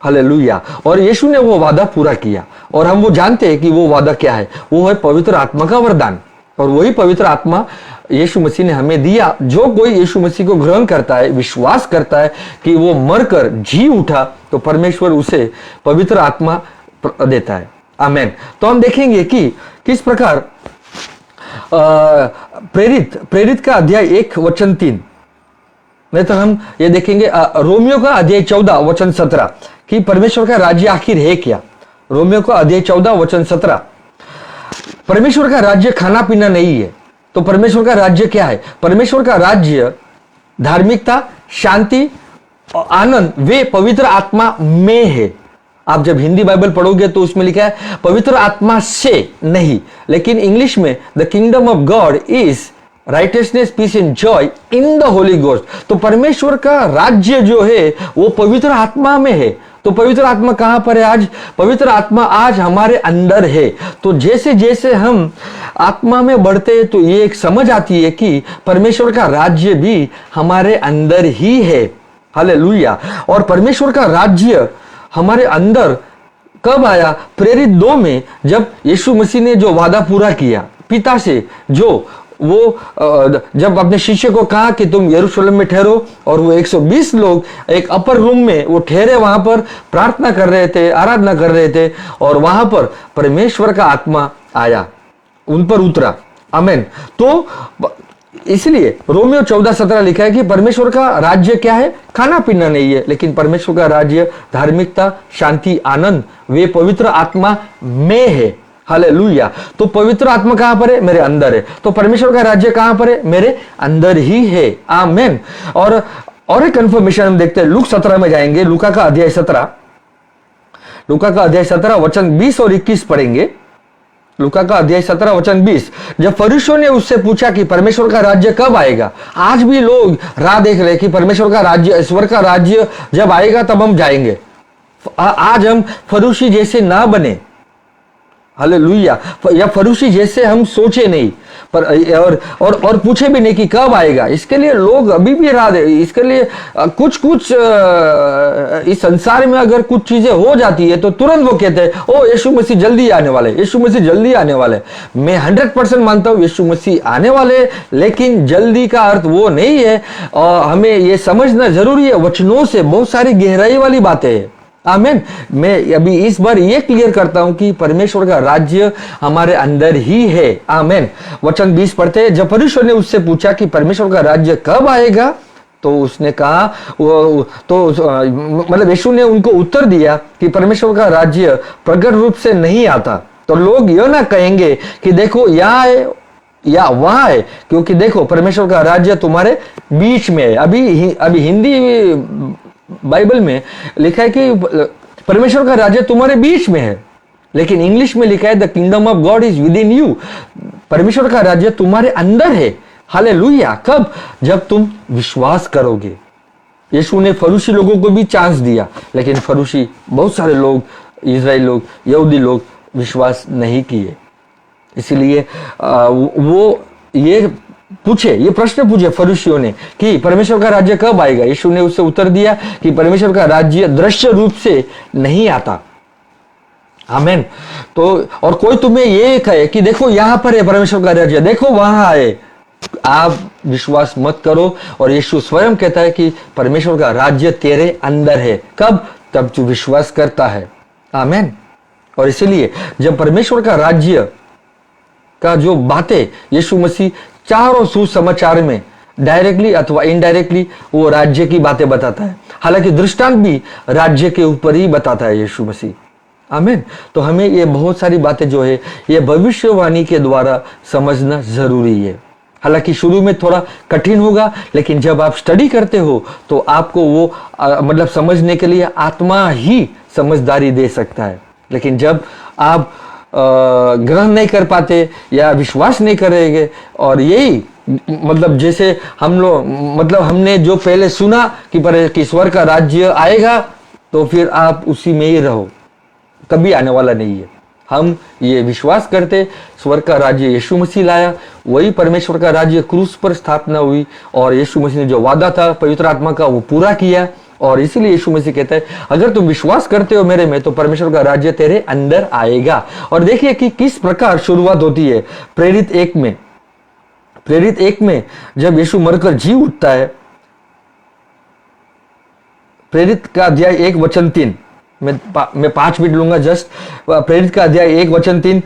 हालेलुया। और यीशु ने वो वादा पूरा किया। और हम वो जानते हैं कि वो वादा क्या है, वो है पवित्र आत्मा का वरदान। और वही पवित्र आत्मा यीशु मसीह ने हमें दिया। जो कोई यीशु मसीह को ग्रहण करता है, विश्वास करता है कि वो मरकर जी उठा, तो परमेश्वर उसे पवित्र आत्मा देता है, आमीन। तो हम देखेंगे कि किस प्रकार प्रेरित का अध्याय 1:3 नहीं तो हम ये देखेंगे रोमियो का अध्याय 14:17 कि परमेश्वर का राज्य आखिर है क्या। रोमियो का अध्याय 14:17, परमेश्वर का राज्य खाना पीना नहीं है। तो परमेश्वर का राज्य क्या है? परमेश्वर का राज्य धार्मिकता, शांति, आनंद वे पवित्र आत्मा में है। आप जब हिंदी बाइबल पढ़ोगे तो उसमें लिखा है पवित्र आत्मा से नहीं, लेकिन इंग्लिश में the kingdom of God is righteousness, peace and joy in the Holy Ghost. तो परमेश्वर का राज्य जो है वो पवित्र आत्मा में है। तो पवित्र आत्मा कहां पर है आज? पवित्र आत्मा आज हमारे अंदर है। तो जैसे जैसे हम आत्मा में बढ़ते हैं तो ये एक समझ आती है कि परमेश्वर का राज्य भी हमारे अंदर ही है, हालेलुया। और परमेश्वर का राज्य हमारे अंदर कब आया? प्रेरित 2 में, जब यीशु मसीह ने जो वादा पूरा किया पिता से, जो वो जब अपने शिष्य को कहा कि तुम यरूशलेम में ठहरो, और वो 120 लोग एक अपर रूम में वो ठहरे, वहां पर प्रार्थना कर रहे थे, आराधना कर रहे थे, और वहां पर परमेश्वर का आत्मा आया, उन पर उतरा, आमीन। तो इसलिए रोमियो 14:17 लिखा है कि परमेश्वर का राज्य क्या है? खाना पीना नहीं है, लेकिन परमेश्वर का राज्य धार्मिकता, शांति, आनंद वे पवित्र आत्मा में है, हालेलुया। तो पवित्र आत्मा कहां पर है? मेरे अंदर है। तो परमेश्वर का राज्य कहां पर है? मेरे अंदर ही है, आमीन। और एक कंफर्मेशन हम देखते हैं, लूका 17 में जाएंगे, लूका का अध्याय 17 वचन 20 और 21 पढ़ेंगे। लूका का अध्याय 17 वचन 20, जब फरीसियों ने उससे पूछा कि परमेश्वर का राज्य कब आएगा। आज भी लोग राह देख रहे कि परमेश्वर का राज्य, ईश्वर का राज्य जब आएगा तब हम जाएंगे। आज हम फरीसी जैसे ना बने, हालेलुया, या फरीसी जैसे हम सोचे नहीं पर और पूछे भी नहीं कि कब आएगा। इसके लिए लोग अभी भी राह दे। इसके लिए कुछ इस संसार में अगर कुछ चीजें हो जाती है तो तुरंत वो कहते हैं, ओ यीशु मसीह जल्दी आने वाले, यीशु मसीह जल्दी आने वाले। मैं 100% मानता हूं यीशु मसीह आने वाले, लेकिन जल्दी का अर्थ वो नहीं है। और हमें ये समझना जरूरी है, वचनों से बहुत सारी गहराई वाली बातें हैं, आमीन। मैं अभी इस बार ये क्लियर करता हूं कि परमेश्वर का राज्य हमारे अंदर ही है, आमीन। वचन 20 पढ़ते हैं, जब फरीसियों ने उससे पूछा कि परमेश्वर का राज्य कब आएगा, तो उसने कहा मतलब यीशु ने उनको उत्तर दिया कि परमेश्वर का राज्य प्रकट रूप से नहीं आता। तो लोग यह ना कहेंगे कि देखो यहाँ है या वहां है, क्योंकि देखो परमेश्वर का राज्य तुम्हारे बीच में है। अभी हिंदी बाइबल में लिखा है कि परमेश्वर का राज्य तुम्हारे बीच में है, लेकिन इंग्लिश में लिखा है the kingdom of God is with in you. परमेश्वर का राज्य तुम्हारे अंदर है। हालेलुया। कब? जब तुम विश्वास करोगे। यीशु ने फरूसी लोगों को भी चांस दिया, लेकिन फरूसी बहुत सारे लोग, इजराइल लोग, यहूदी लोग विश्वास नहीं किए। इसीलिए वो ये प्रश्न पूछे फरीसियों ने कि परमेश्वर का राज्य कब आएगा। यीशु ने उससे उत्तर दिया कि परमेश्वर का राज्य दृश्य रूप से नहीं आता। आमीन। तो और कोई तुम्हें ये कहे कि देखो यहां पर है परमेश्वर का राज्य, देखो वहां है, आप विश्वास मत करो। और यीशु स्वयं कहता है कि परमेश्वर का राज्य तेरे अंदर है। कब? तब तू विश्वास करता है। आमीन। और इसीलिए जब परमेश्वर का राज्य का जो बातें यीशु मसीह चारों सुसमाचार में डायरेक्टली अथवा इनडायरेक्टली वो राज्य की बातें बताता है। हालांकि दृष्टांत भी राज्य के ऊपर ही बताता है यीशु मसीह। आमीन। तो हमें ये बहुत सारी बातें जो है ये भविष्यवाणी के द्वारा समझना जरूरी है। हालांकि शुरू में थोड़ा कठिन होगा, लेकिन जब आप स्टडी करते हो तो आपको वो मतलब समझने के लिए आत्मा ही समझदारी दे सकता है। लेकिन जब आप ग्रहण नहीं कर पाते या विश्वास नहीं करेंगे, और यही मतलब जैसे हम लोग मतलब हमने जो पहले सुना कि स्वर्ग का राज्य आएगा, तो फिर आप उसी में ही रहो, कभी आने वाला नहीं है। हम ये विश्वास करते स्वर्ग का राज्य यीशु मसीह लाया, वही परमेश्वर का राज्य क्रूस पर स्थापना हुई, और यीशु मसीह ने जो वादा था पवित्र आत्मा का वो पूरा किया। और इसीलिए यीशु मसीह कहता है अगर तुम विश्वास करते हो मेरे में, तो परमेश्वर का राज्य तेरे अंदर आएगा। और देखिए कि किस प्रकार शुरुआत होती है प्रेरित 1 में जब यीशु मरकर जी उठता है। प्रेरित का अध्याय 1:3, मैं 5 मिनट लूंगा जस्ट। प्रेरित का अध्याय 1:3,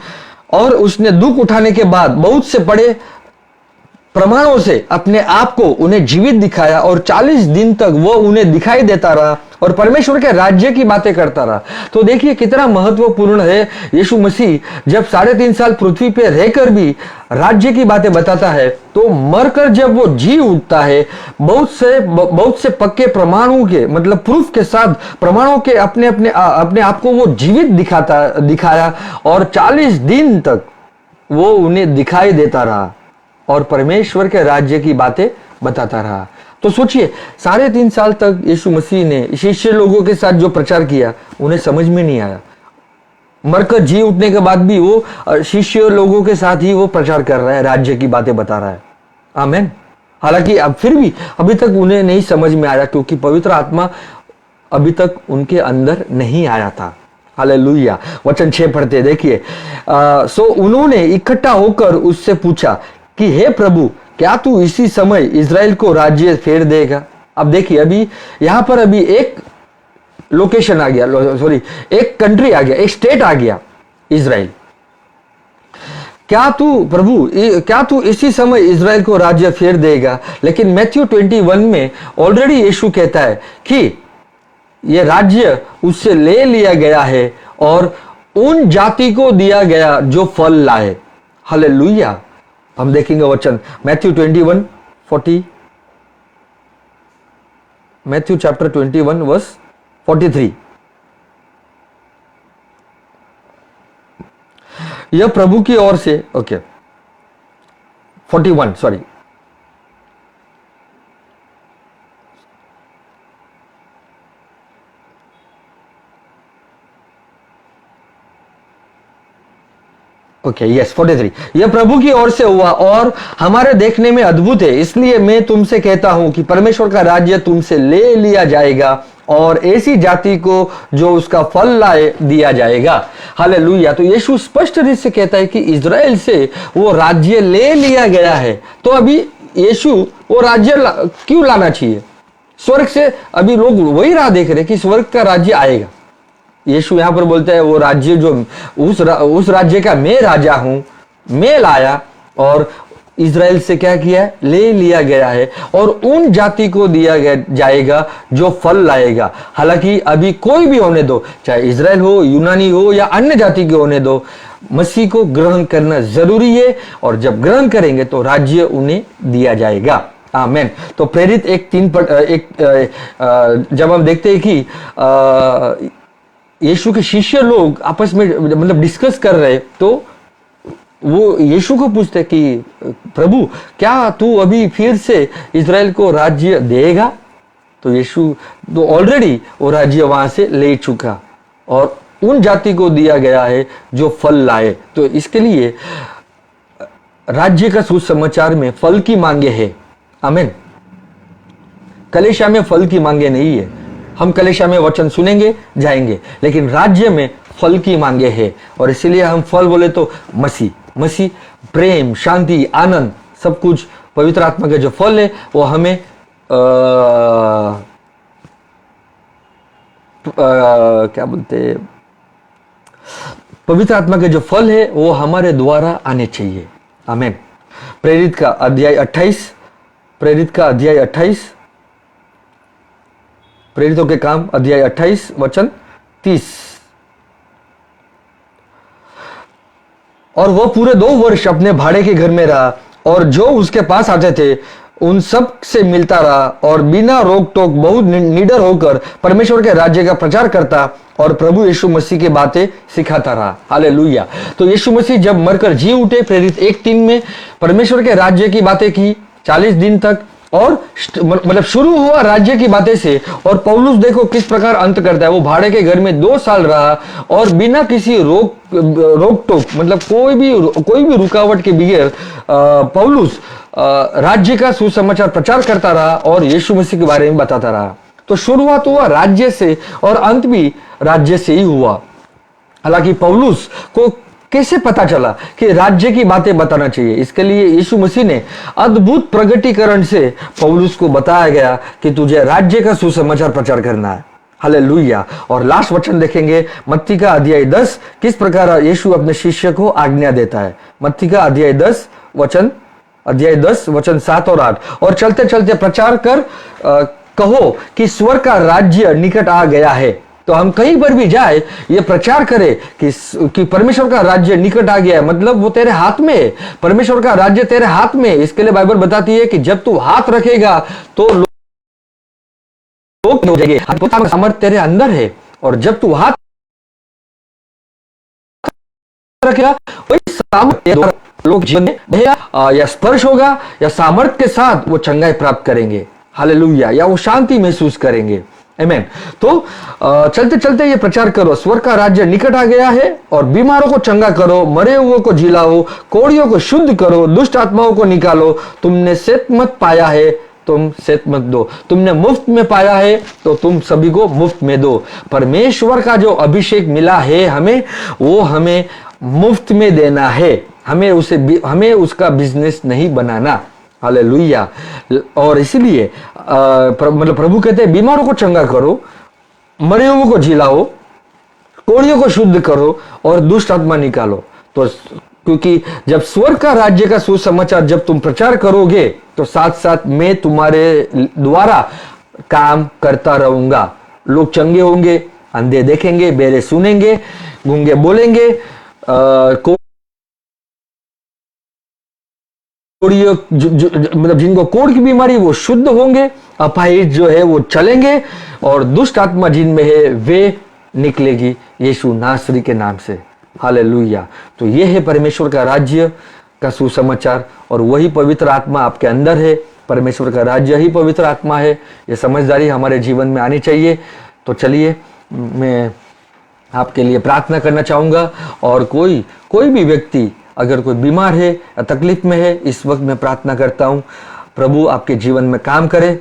और उसने दुख उठाने के बाद बहुत से बड़े प्रमाणों से अपने आप को उन्हें जीवित दिखाया, और 40 दिन तक वो उन्हें दिखाई देता रहा और परमेश्वर के राज्य की बातें करता रहा। तो देखिए कितना महत्वपूर्ण है, यीशु मसीह जब 3.5 साल पृथ्वी पे रहकर भी राज्य की बातें बताता है, तो मरकर जब वो जी उठता है, बहुत से पक्के प्रमाणों के मतलब प्रूफ के साथ प्रमाणों के अपने आप को वो जीवित दिखाया, और 40 दिन तक वो उन्हें दिखाई देता रहा और परमेश्वर के राज्य की बातें बताता रहा। तो सोचिए 3.5 साल तक यीशु मसीह ने शिष्य लोगों के साथ जो प्रचार किया उन्हें समझ में नहीं आया। मरकर जी उठने के बाद भी वो शिष्य लोगों के साथ ही वो प्रचार कर रहा है, राज्य की बातें बता रहा है। आमीन। हालांकि अब फिर भी अभी तक उन्हें नहीं समझ में आया, क्योंकि पवित्र आत्मा अभी तक उनके अंदर नहीं आया था। हालेलुया। वचन 6 पढ़ते देखिए। सो उन्होंने इकट्ठा होकर उससे पूछा कि हे प्रभु, क्या तू इसी समय इजराइल को राज्य फेर देगा? अब देखिए अभी यहां पर अभी एक लोकेशन आ गया, सॉरी एक कंट्री आ गया, एक स्टेट आ गया, इजराइल। क्या तू इसी समय इजराइल को राज्य फेर देगा? लेकिन मैथ्यू 21 में ऑलरेडी यीशु कहता है कि यह राज्य उससे ले लिया गया है और उन जाति को दिया गया जो फल लाए। हालेलुया। हम देखेंगे वचन मैथ्यू 21:40, मैथ्यू चैप्टर 21 वर्स 43। यह प्रभु की ओर से 41 सॉरी यस 43। यह प्रभु की ओर से हुआ और हमारे देखने में अद्भुत है, इसलिए मैं तुमसे कहता हूं कि परमेश्वर का राज्य तुमसे ले लिया जाएगा और ऐसी जाति को जो उसका फल लाए दिया जाएगा। हालेलुया। तो यीशु स्पष्ट रूप से कहता है कि इजराइल से वो राज्य ले लिया गया है। तो अभी यीशु वो राज्य क्यों लाना चाहिए? स्वर्ग से अभी लोग वही राह देख रहे कि स्वर्ग का राज्य आएगा। यीशु यहां पर बोलता है वो राज्य जो उस राज्य का मैं राजा हूं, मैं लाया, और इज़राइल से क्या किया है, ले लिया गया है और उन जाति को दिया जाएगा जो फल लाएगा। हालांकि अभी कोई भी होने दो, चाहे इज़राइल हो, यूनानी हो या अन्य जाति के होने दो, मसीह को ग्रहण करना जरूरी है और जब ग्रहण करेंगे तो राज्य उन्हें दिया जाएगा। आमेन। तो प्रेरित 1:3 पर जब हम देखते हैं कि यीशु के शिष्य लोग आपस में मतलब डिस्कस कर रहे, तो वो यीशु को पूछते कि प्रभु क्या तू अभी फिर से इज़राइल को राज्य देगा? तो यीशु तो ऑलरेडी वो राज्य वहां से ले चुका और उन जाति को दिया गया है जो फल लाए। तो इसके लिए राज्य का सुसमाचार में फल की मांगे है। आमीन। कलीसिया में फल की मांगे नहीं है। हम कलीसिया में वचन सुनेंगे जाएंगे, लेकिन राज्य में फल की मांगे है। और इसीलिए हम फल बोले तो मसीह प्रेम, शांति, आनंद, सब कुछ पवित्र आत्मा के जो फल है वो हमें क्या बोलते, पवित्र आत्मा के जो फल है वो हमारे द्वारा आने चाहिए। आमीन। प्रेरित का अध्याय 28, प्रेरितों के काम अध्याय 28 वचन 30। और वह पूरे 2 वर्ष अपने भाड़े के घर में रहा और जो उसके पास आते थे उन सब से मिलता रहा और बिना रोक टोक बहुत निडर होकर परमेश्वर के राज्य का प्रचार करता और प्रभु यीशु मसीह की बातें सिखाता रहा। हालेलुया। तो यीशु मसीह जब मरकर जी उठे, प्रेरित 1:3 में परमेश्वर के राज्य की बातें की 40 दिन तक, और मतलब शुरू हुआ राज्य की बातें से। और पौलुस देखो किस प्रकार अंत करता है। वो भाड़े के घर में 2 साल रहा और बिना किसी रोक टोक मतलब कोई भी रुकावट के बगैर पौलुस राज्य का सुसमाचार प्रचार करता रहा और यीशु मसीह के बारे में बताता रहा। तो शुरुआत हुआ राज्य से और अंत भी राज्य से ही हुआ। हालांकि पौलुस को कैसे पता चला कि राज्य की बातें बताना चाहिए, इसके लिए यीशु मसीह ने अद्भुत प्रगटीकरण से पौलुस को बताया गया कि तुझे राज्य का सुसमाचार प्रचार करना है। हालेलुया। और लास्ट वचन देखेंगे मत्ती का अध्याय 10, किस प्रकार यीशु अपने शिष्य को आज्ञा देता है। मत्ती का अध्याय 10 वचन 7 और 8। और चलते चलते प्रचार कर कहो कि स्वर्ग का राज्य निकट आ गया है। तो हम कहीं पर भी जाए ये प्रचार करें कि परमेश्वर का राज्य निकट आ गया है, मतलब वो तेरे हाथ में है। परमेश्वर का राज्य तेरे हाथ में है। इसके लिए बाइबल बताती है कि जब तू हाथ रखेगा तो लोग हो जाएंगे। सामर्थ्य तेरे अंदर है और जब तू हाथ रखेगा वही सामर्थ्य लोग जीवन में या स्पर्श होगा या सामर्थ्य के साथ वो चंगाई प्राप्त करेंगे। हालेलुया। या वो शांति महसूस करेंगे। आमीन। तो चलते चलते ये प्रचार करो, स्वर्ग का राज्य निकट आ गया है, और बीमारों को चंगा करो, मरे हुए को जिलाओ, कोढ़ियों को शुद्ध करो, दुष्ट आत्माओं को निकालो। तुमने सेहतमंद पाया है तुम सेहतमंद दो, तुमने मुफ्त में पाया है तो तुम सभी को मुफ्त में दो। परमेश्वर का जो अभिषेक मिला है हमें, वो हमें मुफ्त में देना है। हमें उसका बिजनेस नहीं बनाना। हालेलुया। और इसीलिए मतलब प्रभु कहते हैं बीमारों को चंगा करो, मरे हुए को जिलाओ, कोढ़ियों को शुद्ध करो और दुष्ट आत्मा निकालो। तो क्योंकि जब स्वर्ग का राज्य का सुसमाचार जब तुम प्रचार करोगे तो साथ साथ मैं तुम्हारे द्वारा काम करता रहूंगा। लोग चंगे होंगे, अंधे देखेंगे, बेरे सुनेंगे, गूंगे बोलेंगे, मतलब जिनको कोढ़ की बीमारी वो शुद्ध होंगे, अपाहिज जो है वो चलेंगे, और दुष्ट आत्मा जिनमें है वे निकलेगी यीशु नासरी के नाम से। हालेलुया। तो ये है परमेश्वर का राज्य का सुसमाचार, और वही पवित्र आत्मा आपके अंदर है। परमेश्वर का राज्य ही पवित्र आत्मा है। ये समझदारी हमारे जीवन में आनी चाहिए। तो चलिए मैं आपके लिए प्रार्थना करना चाहूंगा, और कोई भी व्यक्ति अगर कोई बीमार है या तकलीफ में है, इस वक्त मैं प्रार्थना करता हूं प्रभु आपके जीवन में काम करे।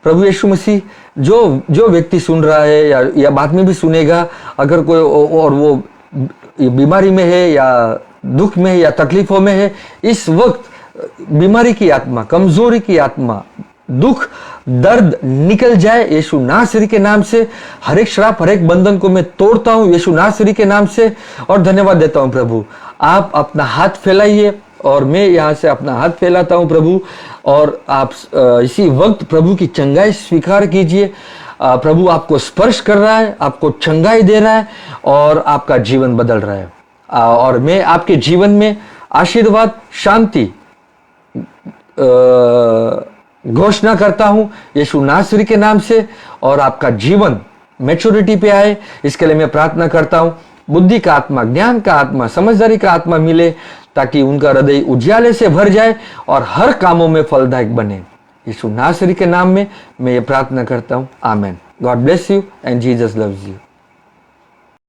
प्रभु यीशु मसीह जो व्यक्ति सुन रहा है या बाद में भी सुनेगा, अगर कोई और वो बीमारी में है या दुख में है या तकलीफों में है, इस वक्त बीमारी की आत्मा, कमजोरी की आत्मा, दुख, दर्द निकल जाए यीशु नासरी के नाम से। हर एक श्राप, हर एक बंधन को मैं तोड़ता हूं यीशु नासरी के नाम से। और धन्यवाद देता हूं प्रभु, आप अपना हाथ फैलाइए और मैं यहाँ से अपना हाथ फैलाता हूँ प्रभु, और आप इसी वक्त प्रभु की चंगाई स्वीकार कीजिए। प्रभु आपको स्पर्श कर रहा है, आपको चंगाई दे रहा है और आपका जीवन बदल रहा है। और मैं आपके जीवन में आशीर्वाद, शांति घोषणा करता हूं यीशु नासरी के नाम से, और आपका जीवन मैच्योरिटी पे आए, इसके लिए मैं प्रार्थना करता हूं। बुद्धि का आत्मा, ज्ञान का आत्मा, समझदारी का आत्मा मिले, ताकि उनका हृदय उज्याले से भर जाए और हर कामों में फलदायक बने। यीशु नासरी के नाम में मैं ये प्रार्थना करता हूं, amen. God bless you and Jesus loves you.